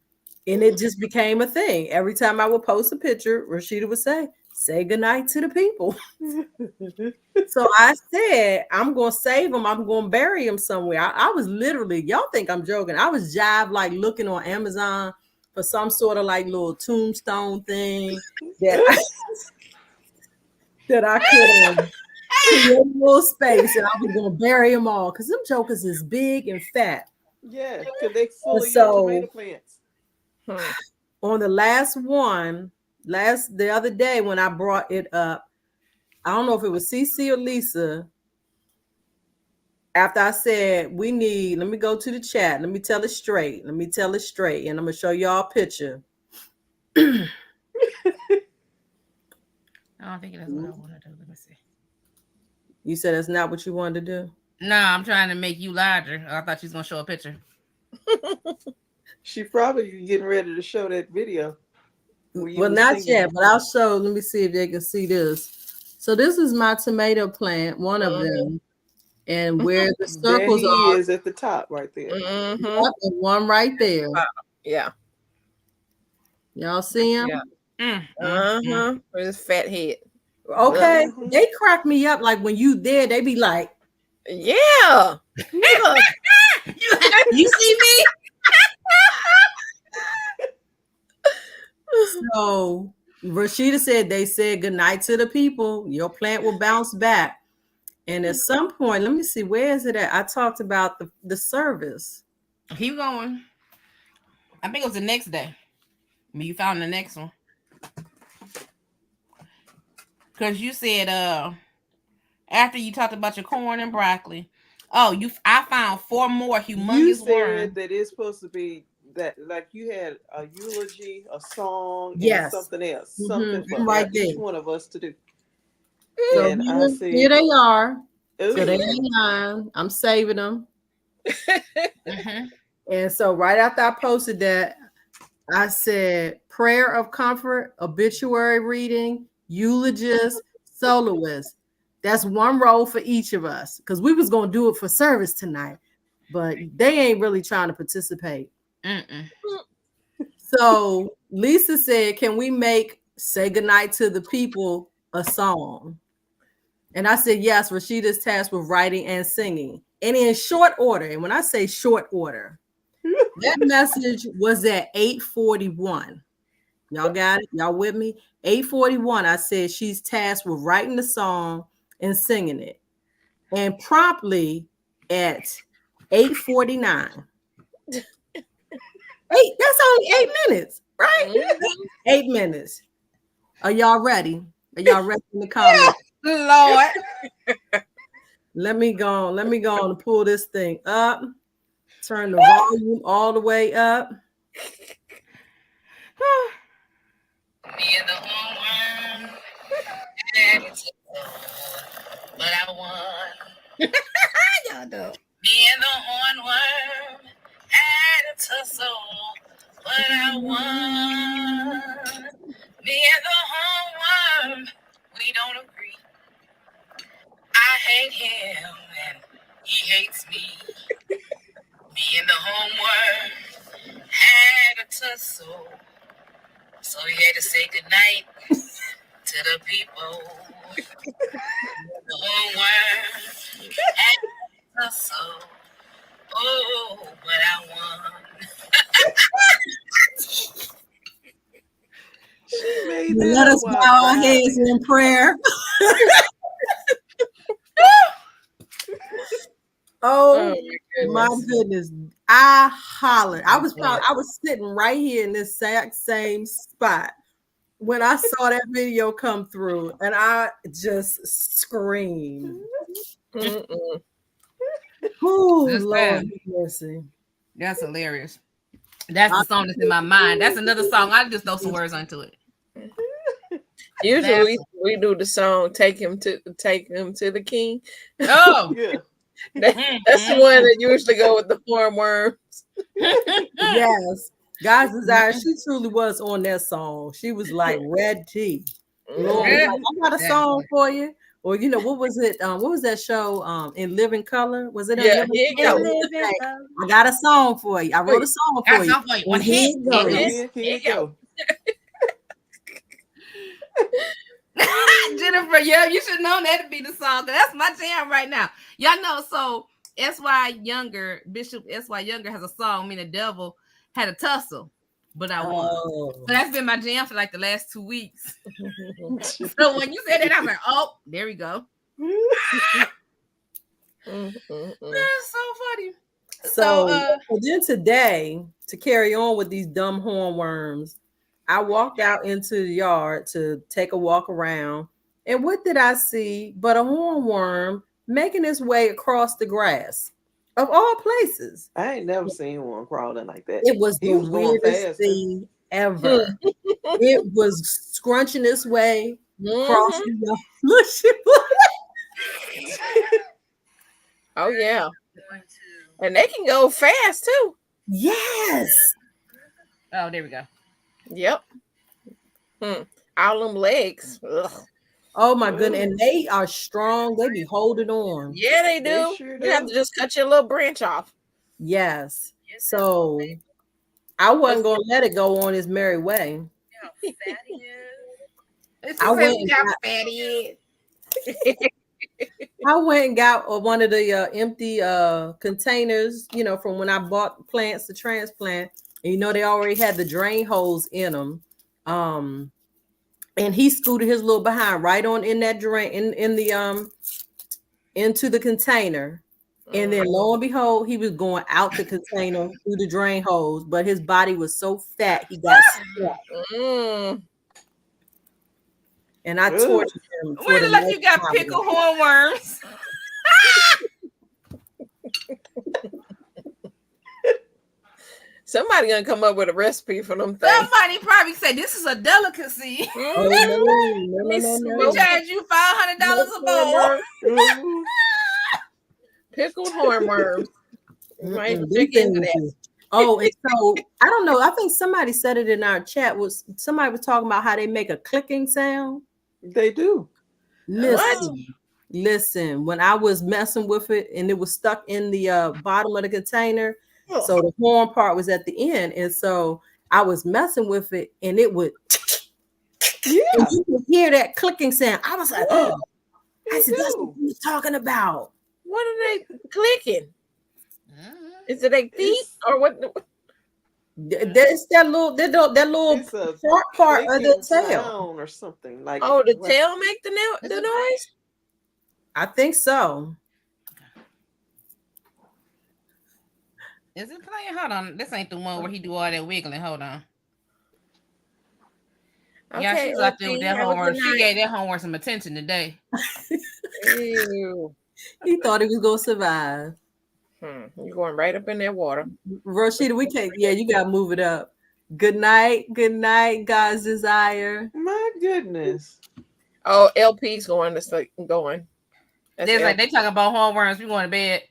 And it just became a thing. Every time I would post a picture, Rashida would say goodnight to the people. So I said, I'm going to save them. I'm going to bury them somewhere. I was literally, y'all think I'm joking. I was jive like looking on Amazon for some sort of like little tombstone thing that I could create a little space, and I was going to bury them all because them jokers is big and fat. Yeah, because they full of So- your tomato plants. On the last one, the other day when I brought it up, I don't know if it was CiCi or Lisa. After I said let me go to the chat. Let me tell it straight. And I'm gonna show y'all a picture. I don't think that's what I want to do. Let me see. You said that's not what you wanted to do? No, I'm trying to make you larger. I thought you was gonna show a picture. She probably getting ready to show that video. Well, not yet, but I'll show. Let me see if they can see this. So this is my tomato plant, one of them. And where the circles there he are is at the top right there. Mm-hmm. and one right there. Yeah. Y'all see him? Yeah. Mm. With his fat head. Okay. Mhm. They crack me up like when you there, they be like, Yeah. You see me? so Rashida said they said goodnight to the people. Your plant will bounce back. And at some point, let me see, where is it at? I talked about the service. Keep going. I think it was the next day. I mean, you found the next one. Because you said after you talked about your corn and broccoli. Oh, I found 4 more humongous You said worms. that it's supposed to be that like you had a eulogy, a song, Yes. and something else. Mhm. Something for Right each there. one of us to do. So And I said, here they are. ooh, So they ain't lying. I'm saving them. Mhm. And so right after I posted that, I said prayer of comfort, obituary reading, eulogist, soloist. That's one role for each of us because we was going to do it for service tonight, but they ain't really trying to participate. Mm-mm. So Lisa said, can we make Say Goodnight to the People a song? And I said, yes, Rashida's tasked with writing and singing. And in short order, and when I say short order, that message was at 8:41. Y'all got it? Y'all with me? 8:41, I said she's tasked with writing the song and singing it. And promptly at 8:49. That's only 8 minutes, right? 8 minutes. Are y'all ready? Are y'all ready in the comments? Lord. Let me go on and pull this thing up. Turn the volume all the way up. Me and the hornworm, but I won. Y'all know. Me and the hornworm had a tussle, but I won. Me and the hornworm, we don't agree. I hate him and he hates me. Me and the hornworm had a tussle, so he had to say goodnight to the people. The hornworm had a tussle, oh, but I won. She made Let us bow our heads in prayer. Oh my goodness. I hollered. I was sitting right here in this exact same spot when I saw that video come through, and I just screamed. Oh, Lord mercy. That's hilarious. That's the song that's in my mind. That's another song. I just throw some words onto it. Usually we do the song "Take Him to the King." Oh, yeah. That's the one that usually go with the hornworms. Yes, God's desire. She truly was on that song. She was like red tea. Lord, I got a song for you. Or what was it? What was that show? In Living Color? Was it? Yeah, I got a song for you. I wrote a song for you. One hit. Here you go. Jennifer, yeah, you should know that to be the song. That's my jam right now. Y'all know, so Bishop S.Y. Younger has a song, Me and the Devil had a tussle, but I won. So that's been my jam for like the last 2 weeks. So when you said that, I was like, oh, there we go. That's so funny. So then today, to carry on with these dumb hornworms, I walked out into the yard to take a walk around. And what did I see but a hornworm making its way across the grass? Of all places. I ain't never seen one crawling like that. It was the weirdest thing ever. It was scrunching its way across the Oh, yeah. And they can go fast, too. Yes. Oh, there we go. Yep. All them legs. Ugh. Oh my goodness. And they are strong. They be holding on. Yeah, they do. They sure do. You have to just cut your little branch off. Yes. So I wasn't going to let it go on its merry way. I went and got one of the empty containers, from when I bought plants to transplant. And they already had the drain holes in them. And he scooted his little behind right on in that drain in the into the container. And then lo and behold, he was going out the container through the drain holes, but his body was so fat he got stuck. And I tortured him. Wait till like you got pickled hornworms. Somebody gonna come up with a recipe for them things. Somebody probably say this is a delicacy. No. We charge you $500 a bowl. Pickled hornworms. Right. Oh, and so I don't know. I think somebody said it in our chat. Somebody was talking about how they make a clicking sound. They do. Listen. When I was messing with it and it was stuck in the bottom of the container, so the horn part was at the end, and so I was messing with it, and it would. Yeah, and you could hear that clicking sound. I was like, "Oh, I said that's what you're talking about." What are they clicking? Is it their feet or what? That's that little front part of the tail or something like. Oh, the tail make the noise. I think so. Is it playing? Hold on. This ain't the one where he do all that wiggling. Hold on. Yeah, Okay, she's out there with LP, that have a homework. good She night. gave that homework some attention today. Ew. He thought he was gonna survive. You're going right up in that water. Rashida, we can't. Yeah, you gotta move it up. Good night, God's desire. My goodness. Oh, LP's going to sleep. Going. That's There's like LP. they talking about hornworms. We going to bed.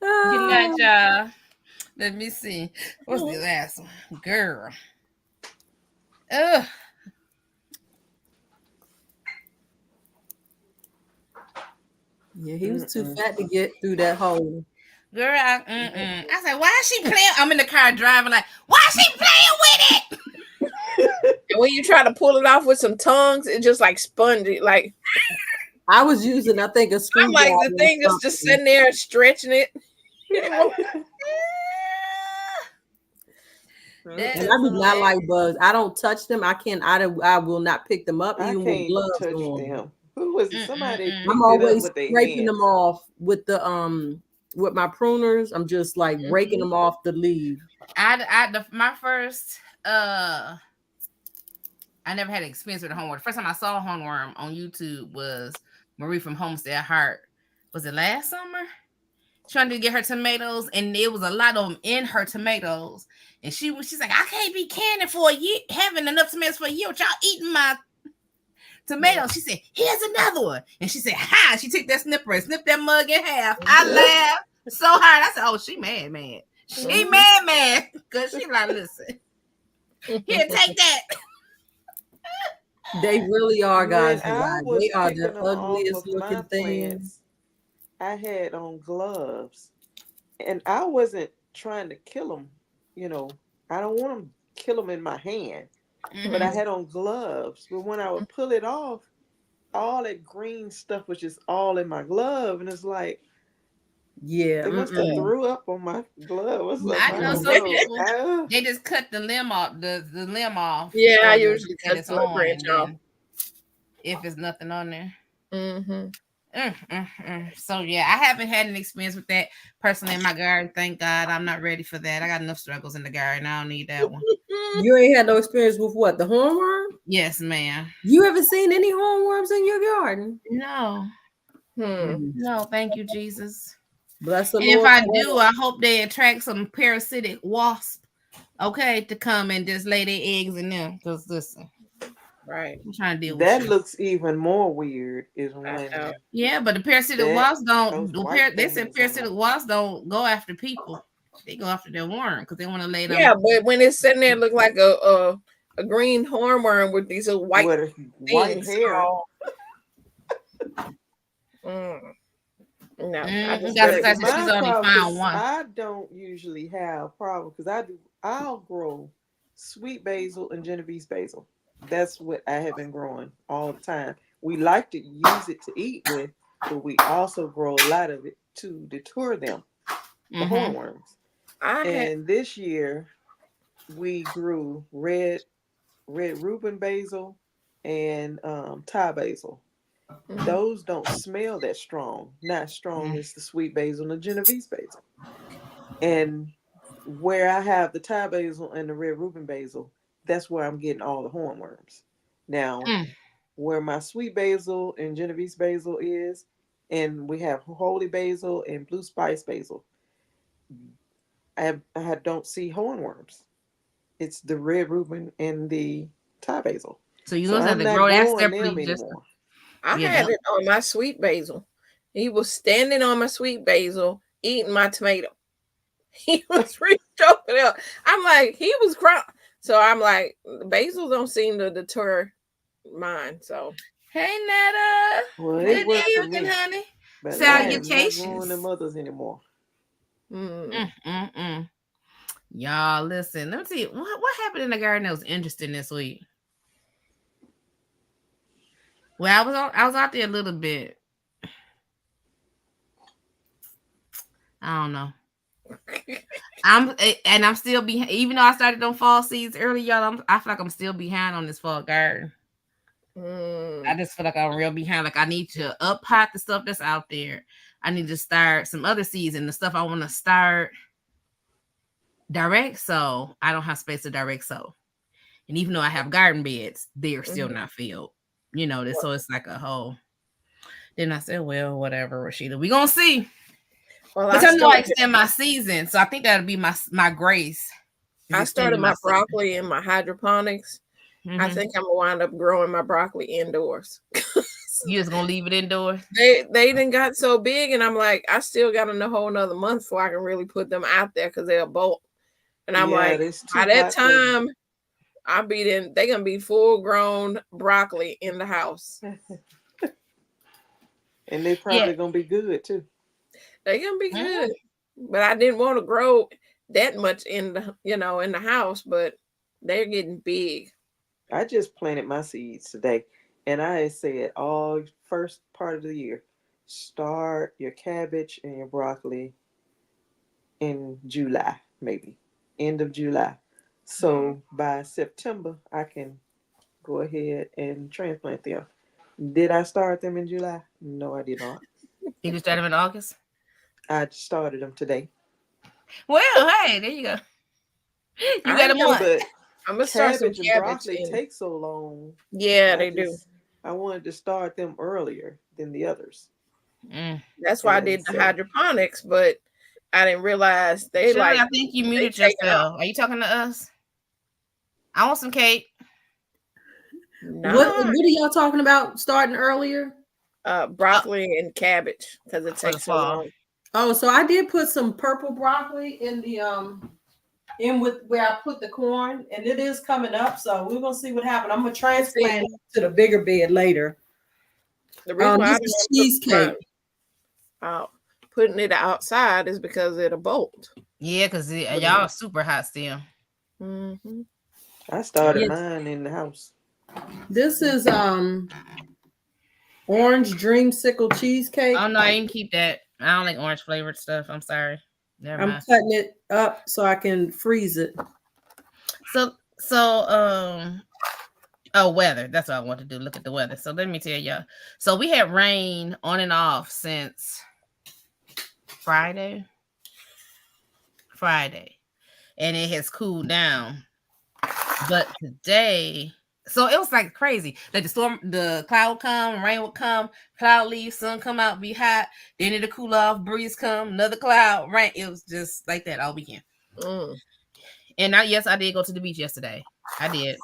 Good night, y'all. Let me see. What's the last one? Girl. Ugh. Yeah, he was too fat to get through that hole. Girl, I said, why is she playing? I'm in the car driving like, why is she playing with it? And when you try to pull it off with some tongues, it just like spun it. Like I was using, I think, a I'm screwdriver. like the thing is just sitting there stretching it. And I do not like bugs. I don't touch them. I will not pick them up I even with can't gloves touch on. them. Who was it? Somebody picked I'm it always up with their scraping them hands. off with the with my pruners. I'm just like raking them off the leaf. My first I never had experience with a hornworm. The first time I saw a hornworm on YouTube was Marie from Homestead Heart. Was it last summer? Trying to get her tomatoes, and there was a lot of them in her tomatoes. And she's like, I can't be canning for a year, having enough tomatoes for a year. Y'all eating my tomatoes. She said, here's another one. And she said, hi. She took that snipper and snipped that mug in half. I laughed so hard. I said, oh, she mad. She mad. Because she like, listen, here, take that. They really are, guys. When I was They are picking the them off ugliest of my looking things. plants, I had on gloves, and I wasn't trying to kill them. You know, I don't want to kill them in my hand, but I had on gloves. But when I would pull it off, all that green stuff was just all in my glove, and it's like, yeah, they must have threw up on my glove. What's up? I know some people. They just cut the limb off, the limb off. Yeah, I usually cut the branch off if there's nothing on there. Mm-hmm. So yeah, I haven't had an experience with that personally in my garden. Thank God, I'm not ready for that. I got enough struggles in the garden. I don't need that one. You ain't had no experience with what? The hornworm? Yes, ma'am. You ever seen any hornworms in your garden? No. No, thank you, Jesus. Bless the and Lord. If I do, I hope they attract some parasitic wasp, okay, to come and just lay their eggs in them. Because listen, right, I'm trying to deal with that. shit. Looks even more weird. Is when yeah, but the parasitic wasps don't. They said parasitic wasps don't go after people. They go after their worm because they want to lay them. Yeah, but when it's sitting there, look like a green hornworm with these white hair. No, she's only found one. I don't usually have problems because I'll grow sweet basil and Genovese basil. That's what I have been growing all the time. We like to use it to eat with, but we also grow a lot of it to deter them, the hornworms. And this year we grew red Reuben basil and Thai basil. Those don't smell that strong. Not strong as the sweet basil and the Genovese basil. And where I have the Thai basil and the red Reuben basil, that's where I'm getting all the hornworms. Now, where my sweet basil and Genovese basil is, and we have holy basil and blue spice basil, I don't see hornworms. It's the red Reuben and the Thai basil. So you don't have to grow that separately anymore. I had it on my sweet basil. He was standing on my sweet basil eating my tomato. He was reaching over there. I'm like, he was crying. So I'm like, basil don't seem to deter mine. So hey Netta, well, good evening, honey. But salutations. I'm not growing the mothers anymore. Y'all, listen. Let me see what happened in the garden that was interesting this week. Well, I was out there a little bit. I don't know. I'm still behind, even though I started on fall seeds early, y'all. I feel like I'm still behind on this fall garden. I just feel like I'm real behind. Like I need to up pot the stuff that's out there. I need to start some other seeds and the stuff I want to start. direct sow. I don't have space to direct sow. And even though I have garden beds, they're still not filled. You know, so it's like a whole. Then I said, well, whatever, Rashida. We gonna see. Well, but I know I extend my season, so I think that'll be my grace. I started my broccoli in my hydroponics. I think I'm gonna wind up growing my broccoli indoors. You just gonna leave it indoors? They didn't got so big, and I'm like, I still got a whole another month before I can really put them out there because they'll bolt. And I'm like, by that time, they're gonna be full grown broccoli in the house. And they probably gonna be good too. They're gonna be good. But I didn't want to grow that much in the house, but they're getting big. I just planted my seeds today, and I had said all first part of the year, start your cabbage and your broccoli in July, maybe end of July. So by September, I can go ahead and transplant them. Did I start them in July? No, I did not. Did you start them in August? I started them today. Well, hey, there you go. You got a month. But I'm gonna start some cabbage and broccoli take so long. Yeah, they do. I wanted to start them earlier than the others. That's why I did the hydroponics, but I didn't realize they Shelly, I think you muted yourself. Are you talking to us? I want some cake. No. What are y'all talking about starting earlier? Broccoli and cabbage because it takes so long. Oh, so I did put some purple broccoli in the in with where I put the corn, and it is coming up. So we're gonna see what happens. I'm gonna transplant it to the bigger bed later. The reason why this is cheesecake. Putting it outside is because it'll bolt. Yeah, because y'all are super hot still. Mm-hmm. I started mine in the house. This is orange dreamsicle cheesecake. Oh no, I didn't keep that. I don't like orange flavored stuff. I'm sorry. Never mind. I'm cutting it up so I can freeze it. So weather. That's what I want to do. Look at the weather. So let me tell y'all. So we had rain on and off since Friday, and it has cooled down. But today, so it was like crazy. Like the cloud come, rain would come, cloud leave, sun come out, be hot, then it'll cool off, breeze come, another cloud, rain. It was just like that all weekend. And I did go to the beach yesterday. I did.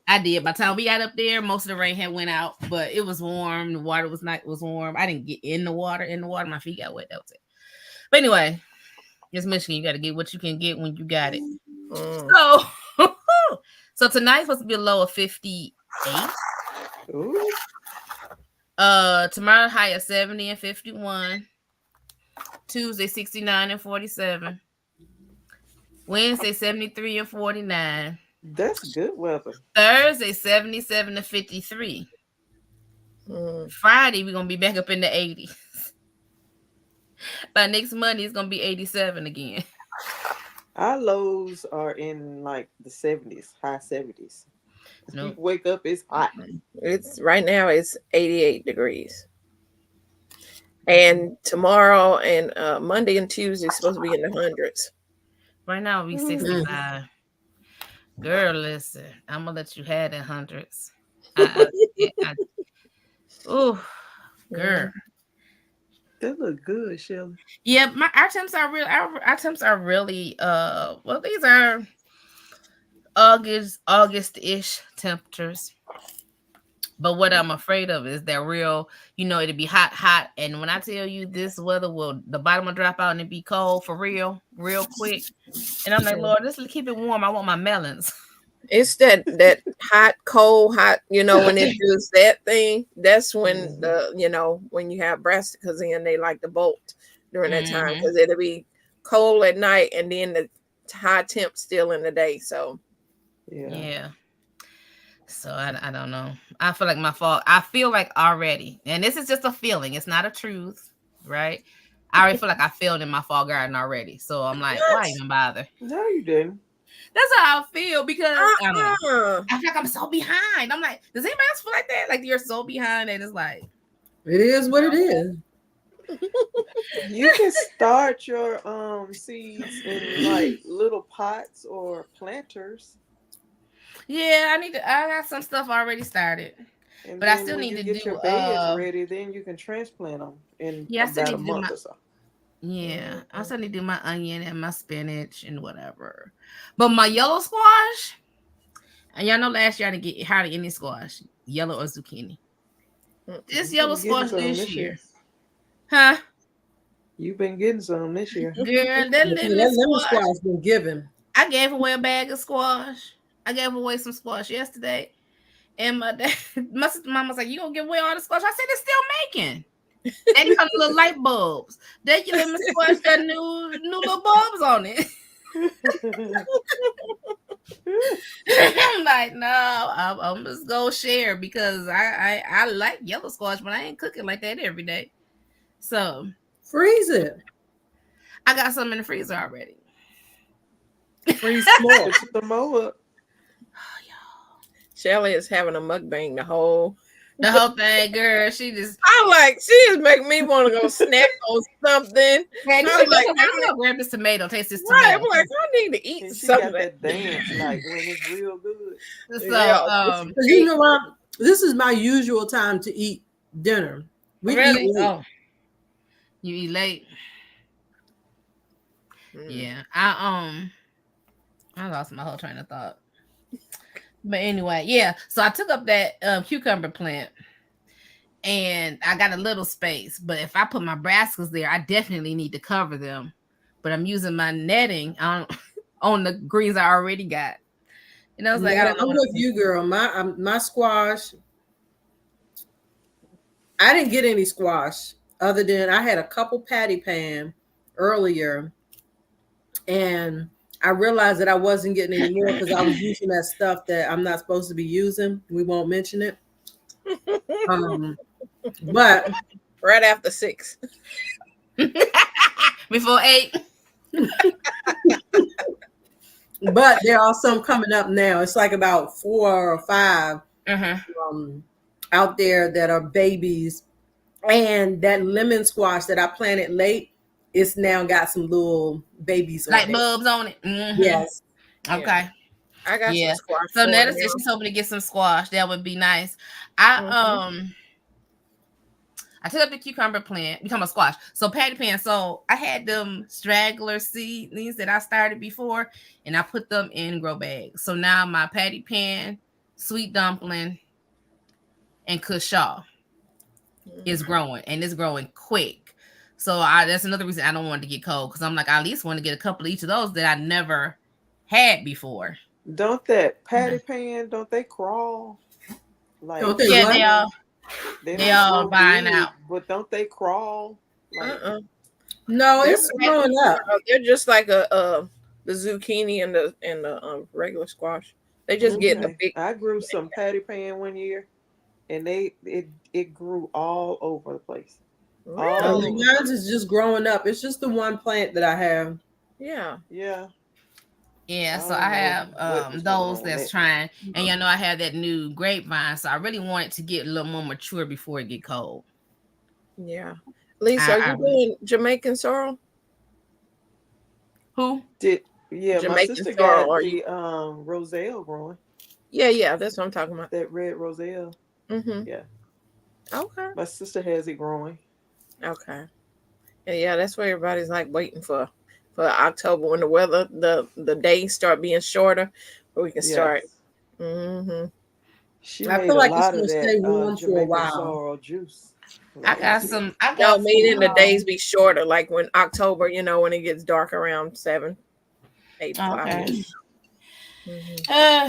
By the time we got up there, most of the rain had went out, but it was warm. The water was warm. I didn't get in the water. My feet got wet. That was it. But anyway, it's Michigan. You got to get what you can get when you got it. So tonight's supposed to be a low of 58. Ooh. Tomorrow high of 70 and 51. Tuesday 69 and 47. Wednesday 73 and 49. That's good weather. Thursday 77 to 53. Friday we're gonna be back up in the 80s. By next Monday it's gonna be 87 again. Our lows are in like the 70s, high 70s. Nope. People wake up, it's hot. It's right now it's 88 degrees. And tomorrow and Monday and Tuesday is supposed to be in the hundreds. Right now it'll be 65. Girl, listen, I'm gonna let you have the hundreds. Oh, girl. That look good, Shelly. Yeah, our temps are real. Our temps are really well. These are August-ish temperatures. But what I'm afraid of is that real. It'll be hot, and when I tell you this weather the bottom will drop out and it be cold for real quick. And I'm like, Lord, let's keep it warm. I want my melons. It's that hot, cold, hot, when it does that thing, that's when when you have brassicas in, they like to bolt during that time because it'll be cold at night and then the high temp still in the day. So yeah. So I don't know. I feel like my fall. I feel like already, and this is just a feeling. It's not a truth, right? I already feel like I failed in my fall garden already. So I'm like, why even bother? No, you didn't. That's how I feel because I don't know. I feel like I'm so behind. I'm like, does anybody else feel like that? Like you're so behind and it's like it is what it is. You can start your seeds in like little pots or planters. Yeah, I got some stuff already started. And But I then still when need you to get your do beds ready, then you can transplant them in yeah, I still about need a to do month my or so. yeah. I Mhm. still need to do my onion and my spinach and whatever. But my yellow squash, and y'all know last year I didn't get hardly any squash, yellow or zucchini. This You've yellow been getting squash some this this year. year. Huh? You've been getting some this year. Girl, that That lemon lemon squash. squash been given. I gave away a bag of squash. I gave away some squash yesterday. And my dad, my sister mom was like, "You gonna give away all the squash?" I said, "It's still making." They become little light bulbs. That lemon squash got new little bulbs on it. I'm like, no, I'm just gonna share because I like yellow squash, but I ain't cooking like that every day. So Freeze it. I got some in the freezer already. Freeze more. Put some more up. Shelly is having a mukbang The whole thing, girl. She just I'm like, she is making me want to go snack on something. man, I'm like, I'm gonna grab this tomato. Taste this right, tomato. I'm like, I need to eat And she something. got that dance like when it's real good. So Yeah, You know what? This is my usual time to eat dinner. We really? eat late. Oh, you eat late? Mm. Yeah. I lost my whole train of thought. But anyway, yeah. So I took up that cucumber plant, and I got a little space. But if I put my brassicas there, I definitely need to cover them. But I'm using my netting on the greens I already got. And I was like, I don't know. I'm with you, girl. My squash. I didn't get any squash other than I had a couple patty pan earlier, and I realized that I wasn't getting any more because I was using that stuff that I'm not supposed to be using. We won't mention it. But Right after 6. Before 8. But there are some coming up now. It's like about 4 or 5 out there that are babies. And that lemon squash that I planted late, it's now got some little babies on Light it. bulbs on it. Mm-hmm. Yes. Okay. Yeah. I got some squash. So Netta said she's hoping to get some squash. That would be nice. I took up the cucumber plant, become a squash. So patty pan. So I had them straggler seedlings that I started before, and I put them in grow bags. So now my patty pan, sweet dumpling, and cushaw is growing, and it's growing quick. So that's another reason I don't want to get cold, because I'm like, I at least want to get a couple of each of those that I never had before. Don't that patty pan? Don't they crawl? Like Don't they Yeah, what? they all buying out. But don't they crawl? Like, No, it's growing up. They're just like the zucchini and the regular squash. They just get the big. I grew some patty pan one year, and it grew all over the place. Really? Mine is just growing up. It's just the one plant that I have. Yeah. Yeah, so I have those that's trying, and you know I have that new grapevine, so I really want it to get a little more mature before it get cold. Yeah, Lisa, are you doing Jamaican sorrel? Who? Jamaican my sister sorrel, got the roselle growing. Yeah, that's what I'm talking about. That red roselle. Yeah. Okay. My sister has it growing. Okay. Yeah, that's what everybody's like waiting for October, when the weather, the days start being shorter, where we can start. She I made feel like a lot it's of gonna stay warm Jamaican for a while. sorrel juice. I got some. Meaning the days be shorter, like when October, when it gets dark around 7, 8 o'clock. Okay.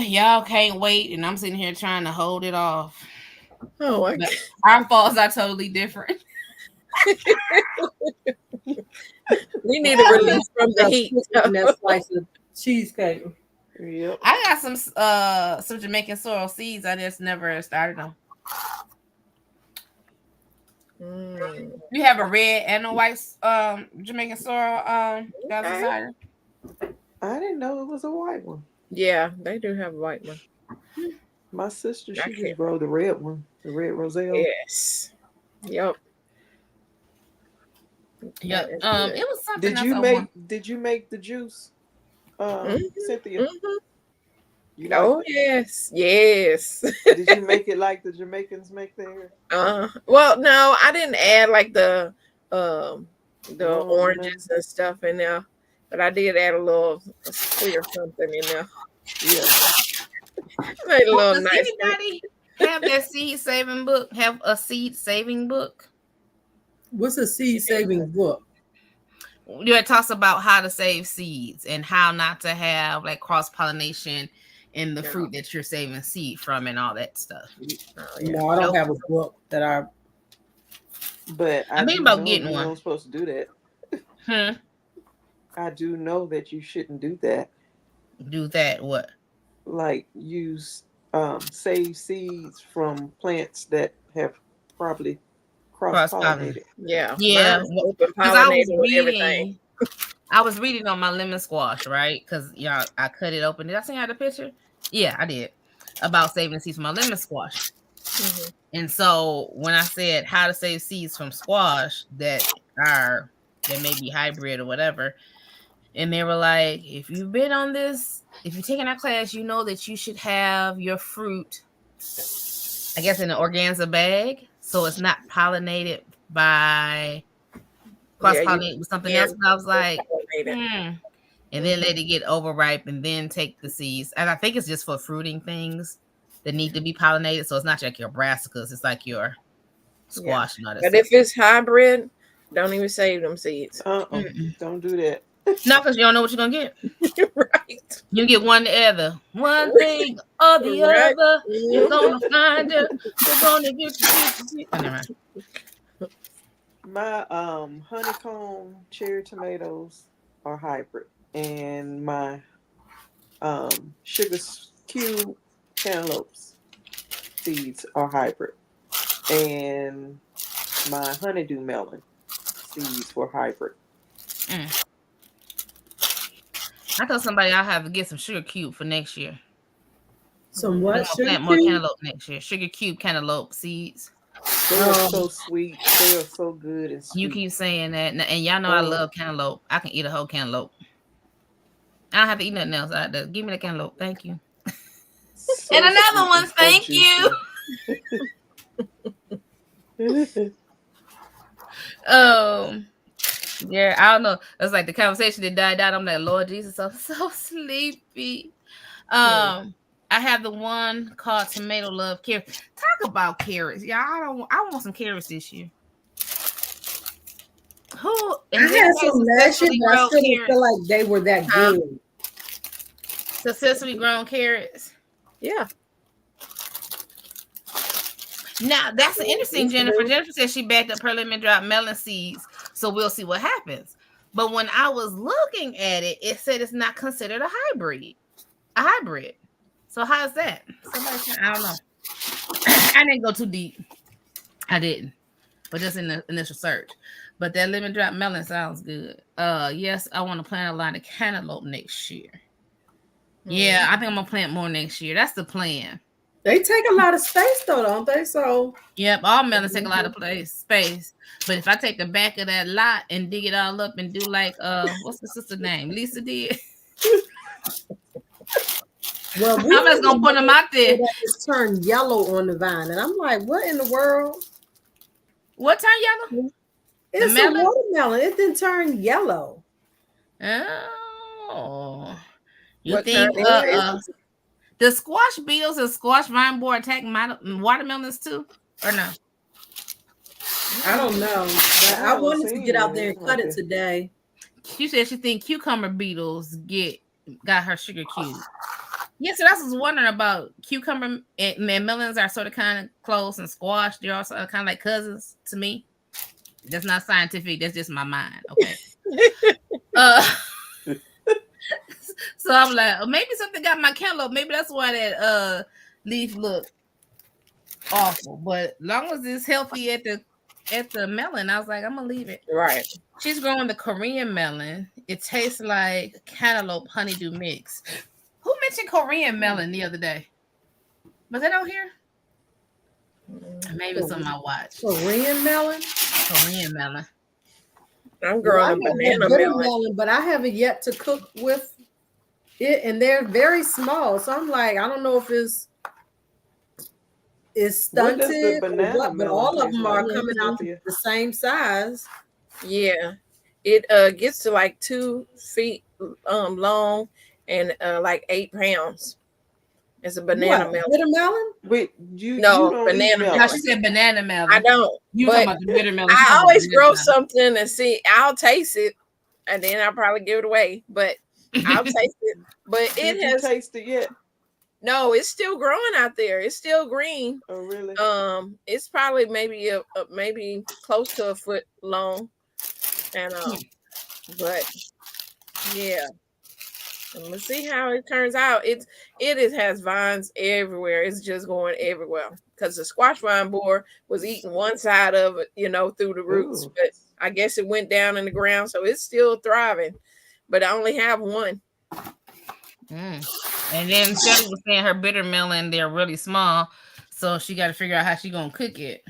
Y'all can't wait, and I'm sitting here trying to hold it off. Oh my God. Our falls are totally different. We need a release from the heat. That slice of cheesecake. Yep. I got some Jamaican sorrel seeds. I just never started them. You have a red and a white Jamaican sorrel cider. I didn't know it was a white one. Yeah, they do have a white one. My sister, she just grow the red one, the red roselle. Yes. Yep. Yeah. That is It good. was something Did else you I make want. did you make the juice? Mhm, Cynthia, mhm. you Oh like yes, yes. did you make it like the Jamaicans make theirs? Well, no, I didn't add like the No, none. oranges and stuff in there, but I did add a sweet or something in there. Yeah. Made a Oh, little does nice. anybody have that seed saving book? Have a seed saving book? What's a seed saving book? It talks about how to save seeds and how not to have like cross pollination in the Yeah. fruit that you're saving seed from and all that stuff. Oh, yeah. No, I don't Nope. have a book that I. But I I'm thinking do about know getting you one. weren't supposed to do that. Hmm. I do know that you shouldn't do that. Do that. What? Like use save seeds from plants that have probably cross Cross pollination. pollinated. Yeah. Yeah, Mine's open because I was pollinated with everything. reading on my lemon squash, right? Because y'all, I cut it open. Did I send you the picture? Yeah, I did. About saving seeds from my lemon squash. Mhm. And so when I said how to save seeds from squash that may be hybrid or whatever, and they were like, if you've been on this, if you're taking our class, you know that you should have your fruit, I guess, in an organza bag, so it's not pollinated by cross-pollinated with something else. And I was like, and then let it get overripe and then take the seeds. And I think it's just for fruiting things that need to be pollinated. So it's not like your brassicas, it's like your squash and all that But stuff. if it's hybrid, don't even save them seeds. Don't do that. No, because you don't know what you're gonna get. Right. You get one or the other. One thing or the Right. other. You're gonna find it. You're gonna get you. Oh, never mind. My honeycomb cherry tomatoes are hybrid, and my sugar cube cantaloupes seeds are hybrid, and my honeydew melon seeds were hybrid. I told somebody I'll have to get some sugar cube for next year. Some I'm what? gonna Sugar plant more cube? cantaloupe next year. Sugar cube cantaloupe seeds. They are so sweet. They are so good and sweet. You keep saying that, and y'all know I love cantaloupe. I can eat a whole cantaloupe. I don't have to eat nothing else. Give me the cantaloupe. Thank you. So and another one. so Thank you. Yeah, I don't know. It's like the conversation that died down. I'm like, Lord Jesus, I'm so sleepy. I have the one called Tomato Love Carrot. Talk about carrots, y'all. I want some carrots this year. Who? I had some last year, but I still didn't feel like they were that good. Successfully grown carrots. Yeah. Now that's interesting, Jennifer. Jennifer said she backed up her lemon drop melon seeds, so we'll see what happens. But when I was looking at it, it said it's not considered a hybrid. So how's that? I don't know. I didn't go too deep. I didn't, but just in the initial search. But that lemon drop melon sounds good. Yes, I want to plant a lot of cantaloupe next year. Yeah, I think I'm gonna plant more next year. That's the plan. They take a lot of space though, don't they? So yep, all melons take a lot of space. But if I take the back of that lot and dig it all up and do like what's the sister name? Lisa did. Well, I'm just gonna put them out there. It's turned yellow on the vine, and I'm like, what in the world? What turned yellow? It's a watermelon. It didn't turn yellow. Oh, you think the squash beetles and squash vine borer attack watermelons too, or no? I don't know. But I wanted to get out there and cut it today. She said she think cucumber beetles got her sugar cube. Yeah, so that's what I was wondering about. Cucumber and melons are sort of kind of close, and squash, they're also kind of like cousins to me. That's not scientific. That's just my mind. Okay. So I'm like, maybe something got my cantaloupe. Maybe that's why that leaf look awful. But long as it's healthy at the melon, I was like, I'm gonna leave it. Right. She's growing the Korean melon. It tastes like cantaloupe honeydew mix. Who mentioned Korean melon the other day? Was that out here? Maybe it's on my watch. Korean melon? Korean melon. I'm Well, I growing a have that banana bitter melon. melon, but I haven't yet to cook with it, and they're very small. So I'm like, I don't know if it's What does the stunted or banana what, but melon all of taste them like, are coming out Cynthia? the same size. Yeah, it gets to like 2 feet long and like 8 pounds. It's a banana What, melon. bitter melon? Wait, you No, don't eat banana melon. No, she said banana melon. I don't. You But talking about the bitter melon? She I talking about always banana grow melon. something and see. I'll taste it, and then I'll probably give it away. But I'll taste it. But Did it you has taste it yet? no. It's still growing out there. It's still green. Oh, really? It's probably maybe maybe close to a foot long, and but yeah. And let's see how it turns out. It has vines everywhere. It's just going everywhere because the squash vine borer was eating one side of it, through the roots. Ooh. But I guess it went down in the ground, so it's still thriving. But I only have one. And then Shelly was saying her bitter melon, they're really small, so she got to figure out how she gonna cook it.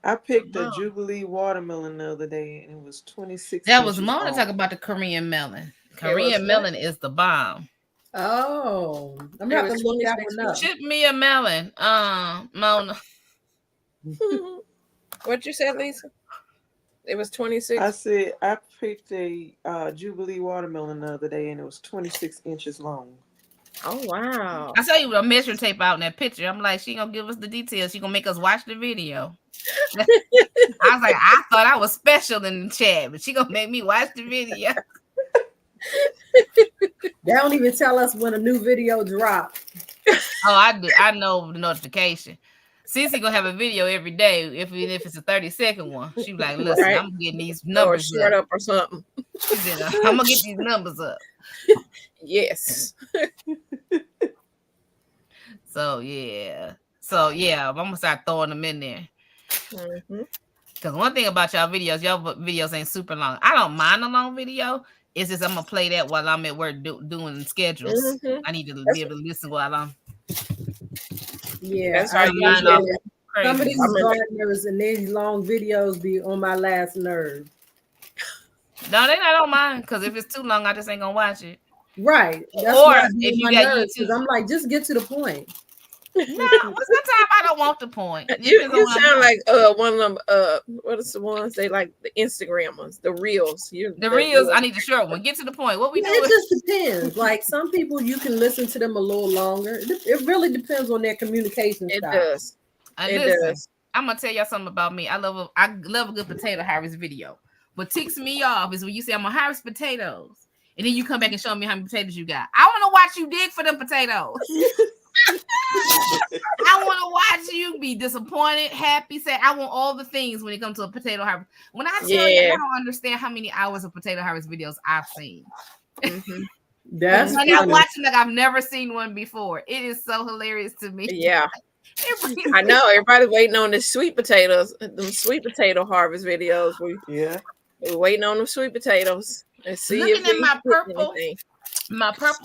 I picked a Wow. Jubilee watermelon the other day, and it was 26 That was inches Mona long. talk about the Korean melon. It was Korean melon is the bomb. Oh, I'm It gonna have was to look that 26 one up. Ship me a melon, Mona. What you said, Lisa? It was 26. I said I picked a Jubilee watermelon the other day, and it was 26 inches long. Oh wow! I saw you with a measuring tape out in that picture. I'm like, she gonna give us the details. She gonna make us watch the video. I was like, I thought I was special in the chat, but she gonna make me watch the video. They don't even tell us when a new video drops. Oh, I do. I know the notification. CiCi gonna have a video every day, even if it's a 30-second one. She be like, listen, Right. I'm getting these Or numbers short up. up or something. She said, I'm gonna get these numbers up. Yes. So yeah, I'm gonna start throwing them in there. Because one thing about y'all videos ain't super long. I don't mind a long video. It's just I'm gonna play that while I'm at work doing schedules. I need to be able to listen while I'm. Yeah, That's right. Some of these gardeners and these long videos be on my last nerve. No, they not on mine, because if it's too long, I just ain't gonna watch it. Right. That's Or why if you got YouTube, I'm like, just get to the point. No, sometimes I don't want the point. You sound like one of them what is the ones they like, the Instagram ones, the reels. The reels, I need the short one. Get to the point. What we doing? It just depends. Like some people you can listen to them a little longer. It really depends on their communication style. It does. Listen, I'm gonna tell y'all something about me. I love a good potato harvest video. What ticks me off is when you say I'm gonna harvest potatoes, and then you come back and show me how many potatoes you got. I want to watch you dig for them potatoes. I want to watch you be disappointed, happy, sad. I want all the things when it comes to a potato harvest. When I tell you, I don't understand how many hours of potato harvest videos I've seen. That's like I'm watching like I've never seen one before. It is so hilarious to me. Yeah. I know everybody's waiting on the sweet potatoes, them sweet potato harvest videos. We're waiting on them sweet potatoes and see. Looking at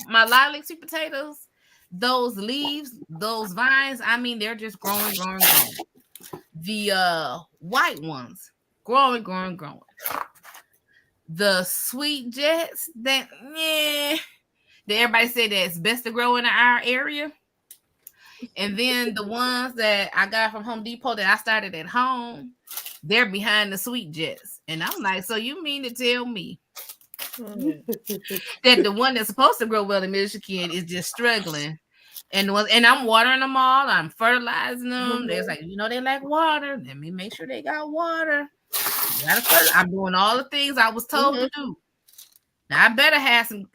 my lilac sweet potatoes, those leaves, those vines, I mean, they're just growing. The white ones, growing. The sweet jets, that everybody said that it's best to grow in our area. And then the ones that I got from Home Depot that I started at home, they're behind the sweet jets. And I'm like, so you mean to tell me that the one that's supposed to grow well in Michigan is just struggling? And I'm watering them all. I'm fertilizing them. There's like, they like water. Let me make sure they got water. I'm doing all the things I was told to do. Now I better have some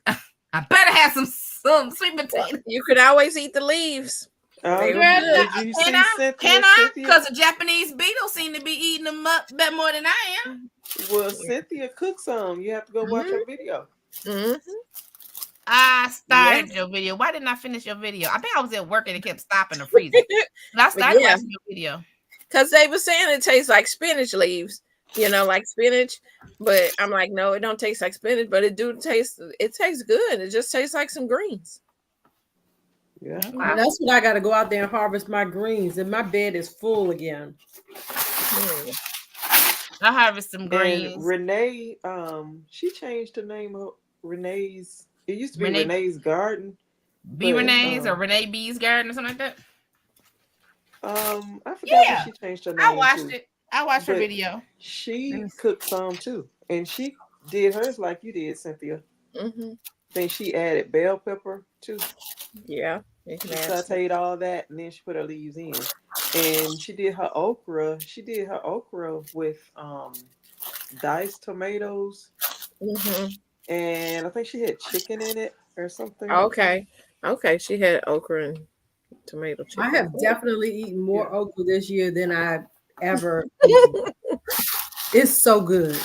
sweet potatoes. You could always eat the leaves. Can I? Because the Japanese beetles seem to be eating them up a bit more than I am. Well, Cynthia cooked some. You have to go watch her video. I started your video. Why didn't I finish your video? I think I was at work and it kept stopping or freezing. I started watching your video. Because they were saying it tastes like spinach leaves, like spinach. But I'm like, no, it don't taste like spinach, but it tastes good. It just tastes like some greens. Yeah. And that's what I got to go out there and harvest my greens, and my bed is full again. I harvest some And greens. Renee, she changed the name of Renee's. It used to be Renee Renee's Garden, B but Renee's or Renee B's garden or something like that. I forgot what Yeah, she changed her I name watched to. it. I watched her But video. she cooked some too, and she did hers like you did, Cynthia. Mm-hmm. Then she added bell pepper too. Yeah. She sauteed all that, and then she put her leaves in. And she did her okra. She did her okra with diced tomatoes, Mm-hmm. and I think she had chicken in it or something. Okay. Okay. She had okra and tomato chicken. I have definitely eaten more okra this year than I've ever Yeah. eaten. It's so good.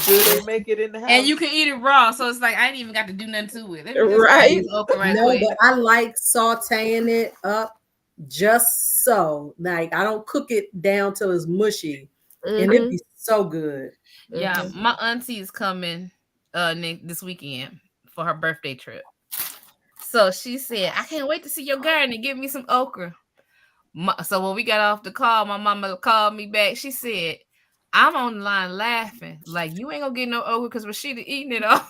Do they make it in the house? And you can eat it raw, so it's like I ain't even got to do nothing to it. Right. No, but I like sauteing it up just so. Like I don't cook it down till it's mushy, and it'd be so good. Yeah, my auntie is coming this weekend for her birthday trip. So she said, I can't wait to see your garden and give me some okra. So when we got off the call, my mama called me back. She said, I'm on the line laughing. Like, you ain't gonna get no okra because Rashida eating it all.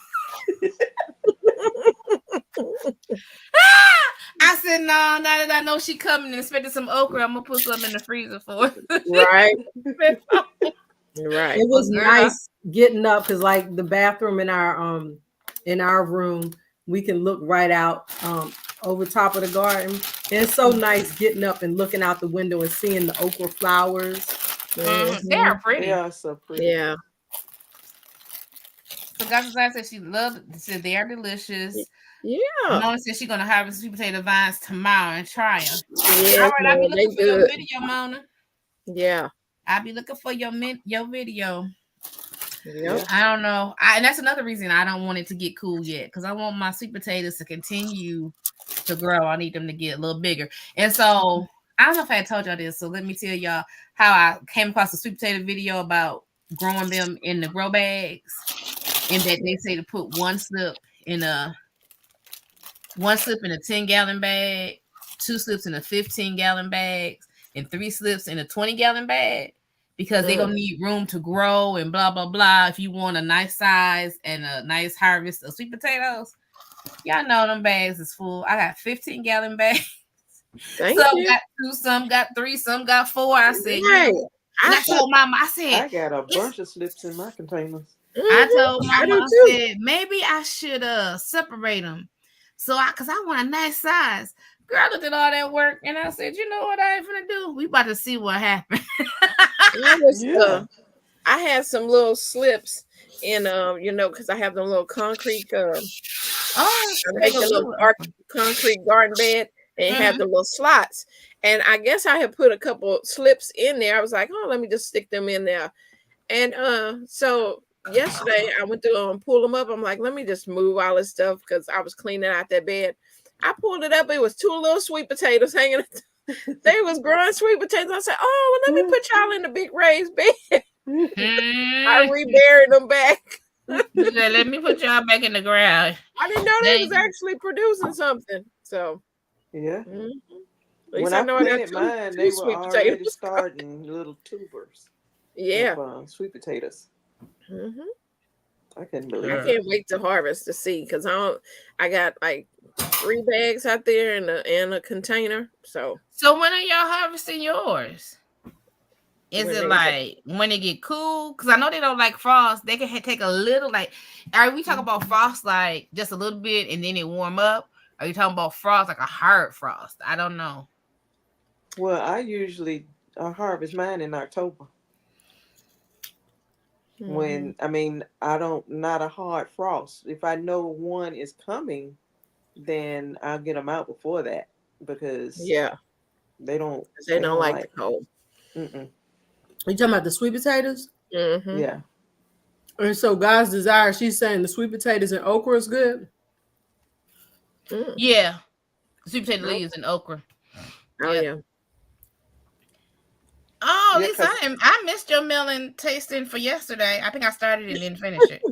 I said, no, now that I know she coming and expecting some okra, I'm gonna put some in the freezer for her. Right. Right. It was nice getting up because like the bathroom in our room, we can look right out over top of the garden. And it's so nice getting up and looking out the window and seeing the okra flowers. Mm-hmm. They are pretty. They are so pretty. Yeah. So Dr. Zai said she said they are delicious. Yeah. Mona said she's gonna harvest sweet potato vines tomorrow and try them. Yeah. All right, I'll be looking for your video, Mona. Yeah. I'll be looking for your video. Yep. I don't know. And that's another reason I don't want it to get cool yet, because I want my sweet potatoes to continue to grow. I need them to get a little bigger. And so I don't know if I had told y'all this, so let me tell y'all how I came across a sweet potato video about growing them in the grow bags, and that they say to put one slip in a 10-gallon bag, 2 slips in a 15-gallon bag, and 3 slips in a 20-gallon bag, because they're gonna need room to grow and blah blah blah. If you want a nice size and a nice harvest of sweet potatoes, y'all know them bags is full. I got 15-gallon bags. Some got 2, some got 3, some got 4. I said, I told Mama, I said, I got a bunch of slips in my containers. I told Mama, I said, maybe I should separate them. So because I want a nice size. Girl looked at all that work and I said, you know what I ain't gonna do? We about to see what happened. I had some little slips in because I have them little concrete I make a little concrete garden bed and have the little slots. And I guess I had put a couple slips in there. I was like, oh, let me just stick them in there. And so yesterday I went to pull them up. I'm like, let me just move all this stuff because I was cleaning out that bed. I pulled it up. It was 2 little sweet potatoes hanging. They was growing sweet potatoes. I said, oh, well, let me put y'all in the big raised bed. I reburied them back. Let me put y'all back in the ground. I didn't know they was actually producing something. So yeah. When I planted mine, they were already starting little tubers. Yeah. Of, sweet potatoes. I couldn't believe it. I can't wait to harvest to see because I got like 3 bags out there in a container. So when are y'all harvesting yours? Is it like when it get cool? Because I know they don't like frost. They can take a little, like, are we talking about frost like just a little bit and then it warm up? Are you talking about frost like a hard frost? I don't know. Well, I usually harvest mine in October. When not a hard frost. If I know one is coming, then I'll get them out before that because they don't like the cold. Are you talking about the sweet potatoes? Yeah. And so God's desire, she's saying the sweet potatoes and okra is good. Yeah, sweet potato leaves and okra. Oh yeah. Oh, Lisa, I missed your melon tasting for yesterday. I think I started and didn't finish it.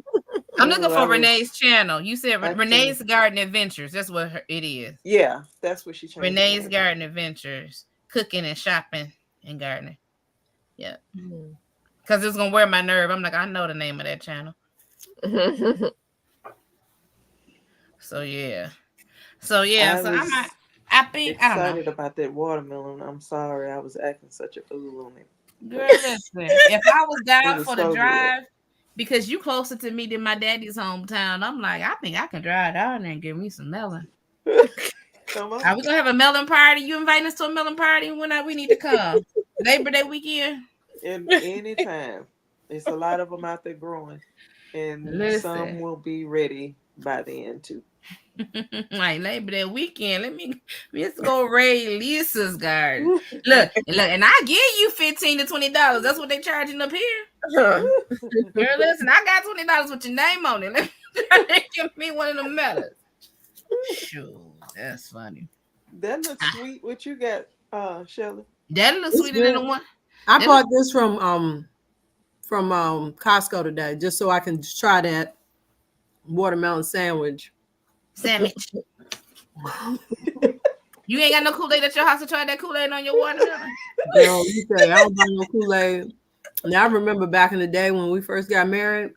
I'm looking for Renee's channel. You said Renee's Garden Adventures. That's what it is. Yeah, that's what she changed. Renee's Garden Adventures. Cooking and shopping and gardening. Yeah. Because it's gonna wear my nerve. I'm like, I know the name of that channel. So yeah. So I think I don't know. Excited about that watermelon. I'm sorry, I was acting such a fool on it. Girl, listen. If I was down was for the so drive, because you closer to me than my daddy's hometown, I'm like, I think I can drive down there and get me some melon. Come on. Are we gonna have a melon party? You inviting us to a melon party when we need to come? Labor Day weekend? Anytime. It's a lot of them out there growing, and some will be ready by then too. Like Labor Day weekend, let's go raid Lisa's garden. Look, and I give you $15 to $20. That's what they charging up here. Girl, listen, I got $20 with your name on it. Let me try to give me one of them melons. Shoot, that's funny. That looks sweet. What you got, Shelly? That looks sweeter than the one. I bought this from Costco today, just so I can try that watermelon sandwich. You ain't got no Kool-Aid at your house to try that Kool-Aid on your watermelon? Girl, you say I don't buy no Kool-Aid. Now I remember back in the day when we first got married,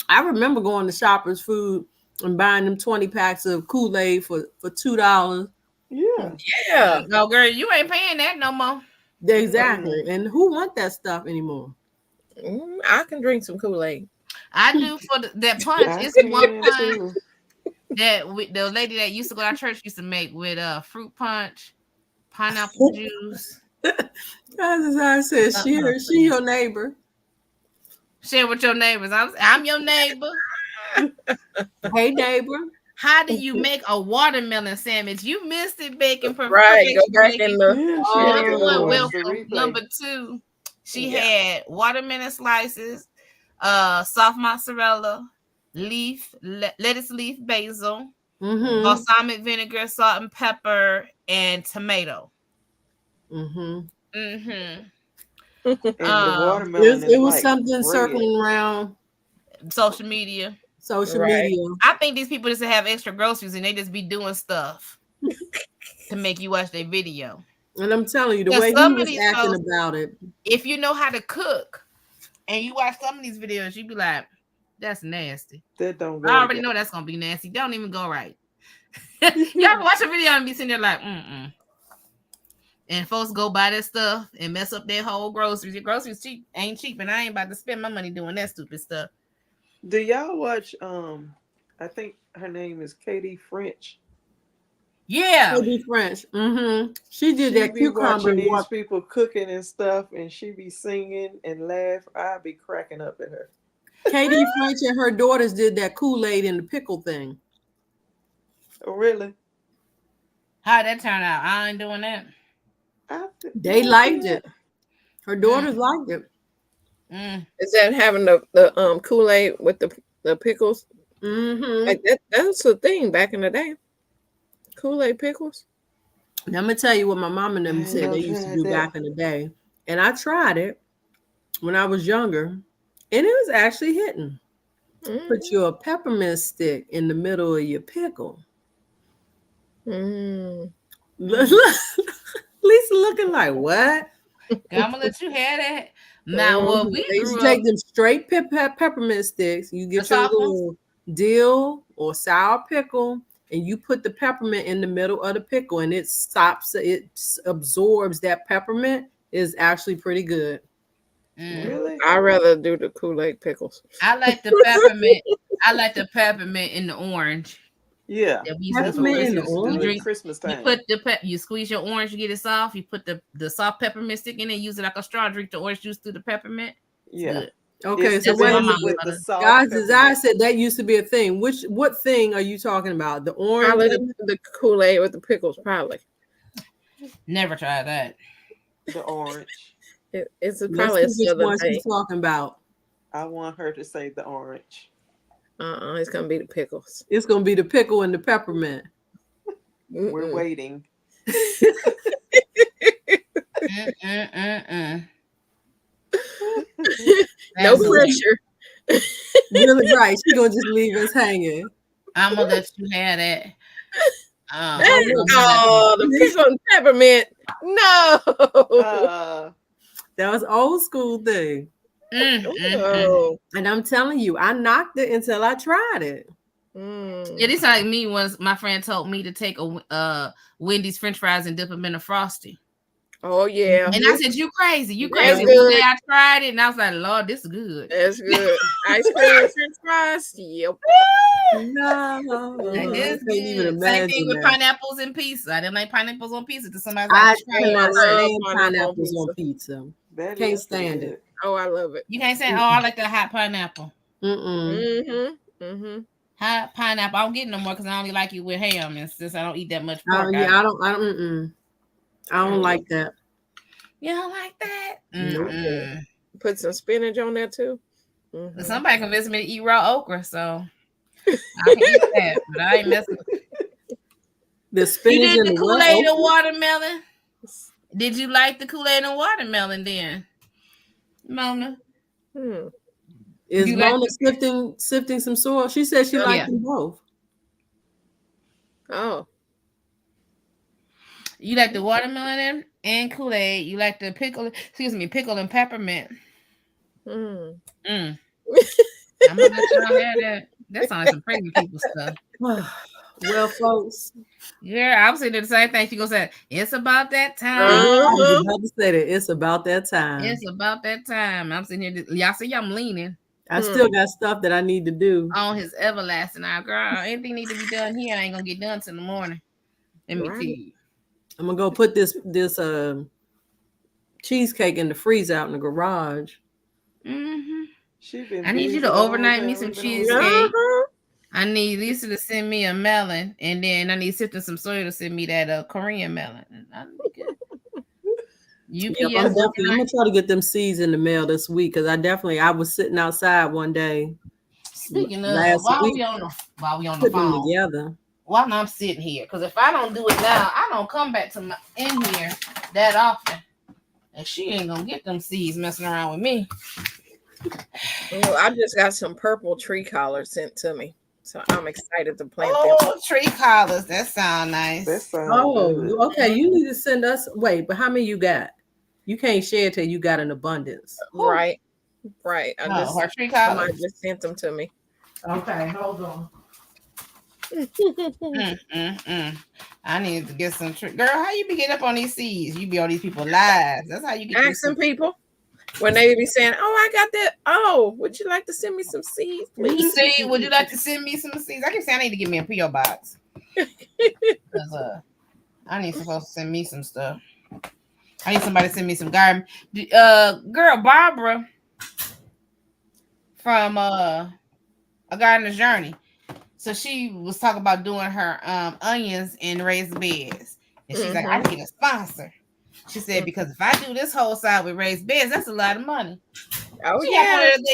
I remember going to Shoppers Food and buying them 20 packs of Kool-Aid for $2. Yeah. No, girl, you ain't paying that no more. Exactly. And who want that stuff anymore? I can drink some Kool-Aid. I do for that punch. It's one punch that the lady that used to go to our church used to make with fruit punch, pineapple juice. As I said, she your neighbor. Share with your neighbors. I'm your neighbor. Hey, neighbor. How do you make a watermelon sandwich? You missed it, bacon. Right, go back in the. Welcome. Number 2, she had watermelon slices, soft mozzarella, lettuce leaf, basil, balsamic vinegar, salt and pepper, and tomato. And the watermelon it was like something bread. Circling around social media. I think these people just have extra groceries and they just be doing stuff to make you watch their video. And I'm telling you, the way he was acting about it. If you know how to cook and you watch some of these videos, you be like, that's nasty. That don't go I already know that's gonna be nasty. Don't even go right. You ever watch a video and be sitting there like, and folks go buy that stuff and mess up their whole groceries. Your groceries ain't cheap, and I ain't about to spend my money doing that stupid stuff. Do y'all watch? I think her name is Katie French. Yeah, Katie French. She did that cucumber. These people cooking and stuff, and she be singing and laugh. I'd be cracking up at her. Katie French and her daughters did that Kool-Aid and the pickle thing. Oh, really? How'd that turn out? I ain't doing that. They liked it. Her daughters liked it. Is that having the Kool-Aid with the pickles? Like that's the thing back in the day. Kool-Aid pickles. Now, I'm gonna tell you what my mom and them said they used to do back in the day, and I tried it when I was younger, and it was actually hitting. Put your peppermint stick in the middle of your pickle. Lisa looking like what? I'm gonna let you have that. Now, they used to take them straight peppermint sticks. You get your little dill or sour pickle, and you put the peppermint in the middle of the pickle, and it absorbs that peppermint. Is actually pretty good. Really? I'd rather do the Kool-Aid pickles. I like the peppermint. I like the peppermint in the orange. Yeah, that's what drink Christmas time. You squeeze your orange, you get it soft. You put the soft peppermint stick in it, use it like a straw. Drink the orange juice through the peppermint. Yeah. Okay, so guys, as I said, that used to be a thing. What thing are you talking about? The orange, the Kool-Aid with the pickles, probably. Never tried that. The orange. It's probably a southern thing. Talking about. I want her to say the orange. It's gonna be the pickles. It's gonna be the pickle and the peppermint. We're waiting. No pressure. Really right. She's gonna just leave us hanging. I'm gonna let you have that. The pickle and peppermint. No. That was old school thing. Oh. And I'm telling you, I knocked it until I tried it. Yeah, this like me once my friend told me to take a Wendy's French fries and dip them in a Frosty. Oh yeah. And I said, "You crazy? You That's crazy?" good. One day I tried it, and I was like, "Lord, this is good." That's good. Ice cream and French fries. Yep. No, It I is can't even good. Same thing imagine with that. pineapples and pizza. I didn't like pineapples on pizza. To somebody's I like, "Try it cannot first." stand pineapple on pineapples on pizza. That Can't is pretty stand good. it. Oh, I love it. You can't say, "Oh, I like the hot pineapple." Hot pineapple. I don't get no more because I only like it with ham, and since I don't eat that much pork. I don't like that. You don't like that? Nope. Put some spinach on there too. Somebody convinced me to eat raw okra, so I can eat that, but I ain't messing with it. The You spinach did and the the Kool-Aid what? and watermelon? Did you like the Kool-Aid and watermelon then, Mona? Is You like Mona sifting some soil? She said she liked them both. Oh. You like the watermelon and Kool-Aid. You like the pickle and peppermint. I'm gonna let y'all have that. That sounds like some pregnant people stuff. Well, folks. Yeah, I was saying the same thing. She gonna say, "It's about that time." I was about to say that. It's about that time. It's about that time. I'm sitting here. Y'all see, I'm leaning. I still got stuff that I need to do on his everlasting eye, girl. Anything need to be done here ain't gonna get done till the morning. Let me tell you. I'm gonna go put this cheesecake in the freezer out in the garage. I need you to overnight me some cheesecake. I need Lisa to send me a melon, and then I need Cynthia some soy to send me that Korean melon. I'm gonna try to get them seeds in the mail this week because I was sitting outside one day. Speaking of, while we on the phone together. While I'm sitting here, because if I don't do it now, I don't come back to in here that often, and she ain't gonna get them seeds messing around with me. Well, I just got some purple tree collars sent to me, so I'm excited to plant them. Oh, tree collars, that sound nice. Good. Okay. You need to send us. Wait, but how many you got? You can't share till you got an abundance. Right. Her tree collars. Somebody just sent them to me. Okay, hold on. I need to get some tree. Girl, how you be getting up on these seeds? You be on these people's lives. That's how you get asking people when they be saying, "Oh, I got that. Oh, would you like to send me some seeds, please? Would you like to send me some seeds?" I keep saying I need to get me a P.O. box. I need supposed to send me some stuff. I need somebody to send me some garden. Girl, Barbara from A Gardener's Journey. So she was talking about doing her onions in raised beds. And she's like, I need a sponsor. She said, because if I do this whole side with raised beds, that's a lot of money. Oh,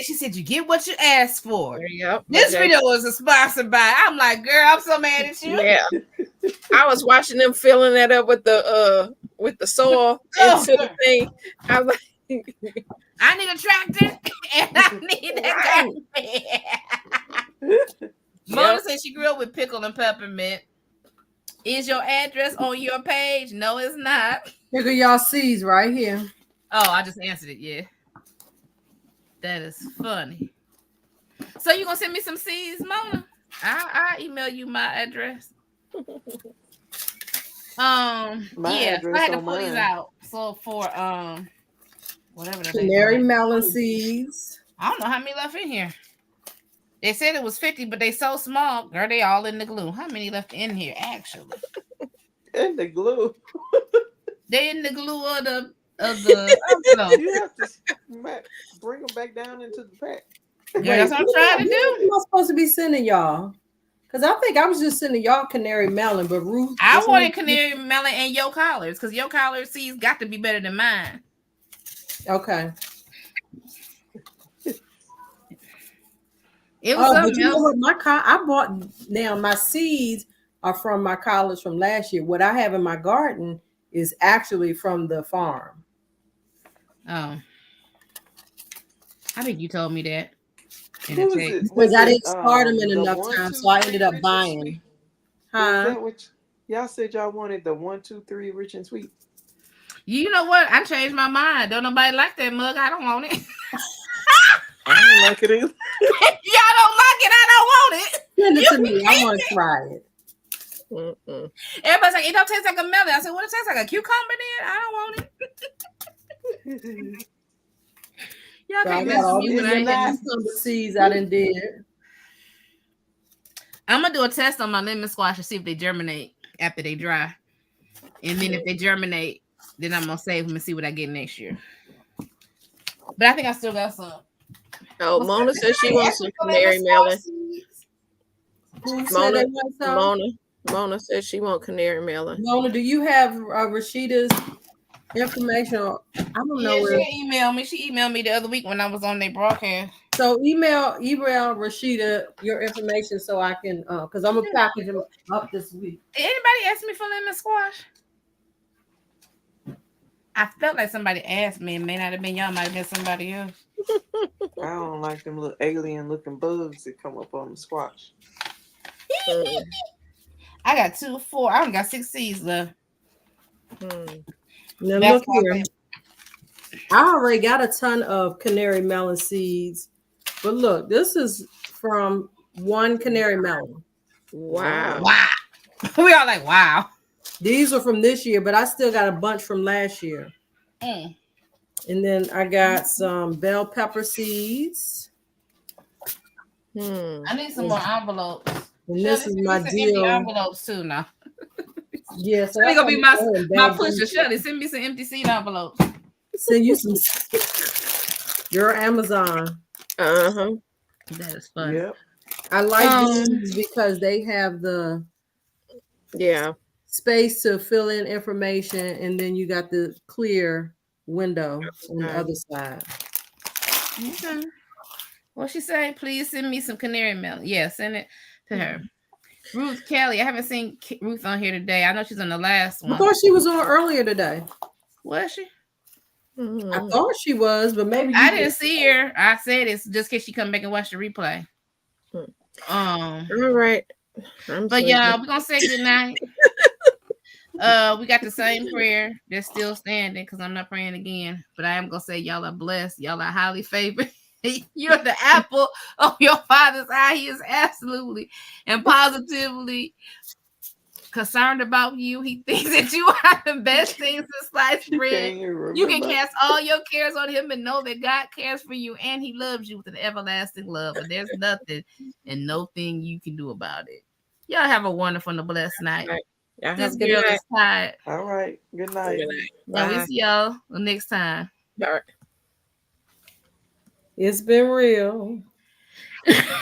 She said, you get what you asked for. Yep. This video was a sponsored by. I'm like, girl, I'm so mad at you. Yeah. I was watching them filling that up with the soil into the thing. I was like, I need a tractor and I need that garden. Mona said she grew up with pickle and peppermint. Is your address on your page? No, it's not. Look at y'all seeds right here. Oh, I just answered it. Yeah. That is funny. So you gonna send me some seeds, Mona? I'll email you my address. I had to pull these out. So for whatever the canary melon seeds. I don't know how many left in here. They said it was 50, but they so small. Girl, they all in the glue. How many left in here, actually? In the glue. They in the glue of the You have to bring them back down into the pack. Yeah, that's what I'm trying to do. What am I supposed to be sending y'all? Because I think I was just sending y'all canary melon, but Ruth. I wanted canary melon and your collars because your collar seeds got to be better than mine. Okay. It was but you know what? I bought now my seeds are from my collars from last year. What I have in my garden is actually from the farm. Oh, I think you told me that. Because I didn't start them in enough time, so I ended up buying. Huh? Is that what y'all said y'all wanted? The 1, 2, 3 rich and sweet. You know what? I changed my mind. Don't nobody like that mug. I don't want it. like it either. Y'all don't like it. I don't want it. Send it to me. I want to try it. Mm-mm. Everybody's like, it don't taste like a melon. I said, what it tastes like, a cucumber then? I don't want it. Y'all So I can't got mess all with me these when I ain't got cucumber seeds I done did. I'm gonna do a test on my lemon squash to see if they germinate after they dry. And then if they germinate, then I'm gonna save them and see what I get next year. But I think I still got some. Oh, Mona says she wants some canary melon. Who said they want some? Mona says she wants canary melon. Mona, do you have Rashida's information? I don't know where. She emailed me. She emailed me the other week when I was on their broadcast. So email Rashida your information so I can, because I'm gonna package them up this week. Did anybody ask me for lemon squash? I felt like somebody asked me. It may not have been y'all. Might have been somebody else. I don't like them little alien looking bugs that come up on the squash. I got 2, 4. I only got 6 seeds left. Now look here. I already got a ton of canary melon seeds, but look, this is from one canary melon. Wow. Wow. We all like, wow. These are from this year, but I still got a bunch from last year. And then I got some bell pepper seeds. I need some more envelopes. And this is my deal. Envelopes too now. Yeah, so that's gonna be my push to Shelly. Send me some empty seed envelopes. Send you some. Your Amazon. That is fun. Yep. I like these because they have the space to fill in information, and then you got the clear window on the other side. Okay. What she say? Please send me some canary melon. Yeah, send it to her. Ruth Kelly. I haven't seen Ruth on here today. I know she's on the last one. I thought she was on earlier today. Was she? I thought she was, but maybe I didn't see her. I said it's just in case she come back and watch the replay. All right. But y'all, we're gonna say good night. We got the same prayer that's still standing because I'm not praying again. But I am gonna say y'all are blessed. Y'all are highly favored. You're the apple of your father's eye. He is absolutely and positively concerned about you. He thinks that you are the best things to slice bread. You can cast all your cares on him and know that God cares for you and he loves you with an everlasting love. And there's nothing and no thing you can do about it. Y'all have a wonderful and a blessed night. Y'all this girl is tired. All right. Good night. And we see y'all next time. All right. It's been real.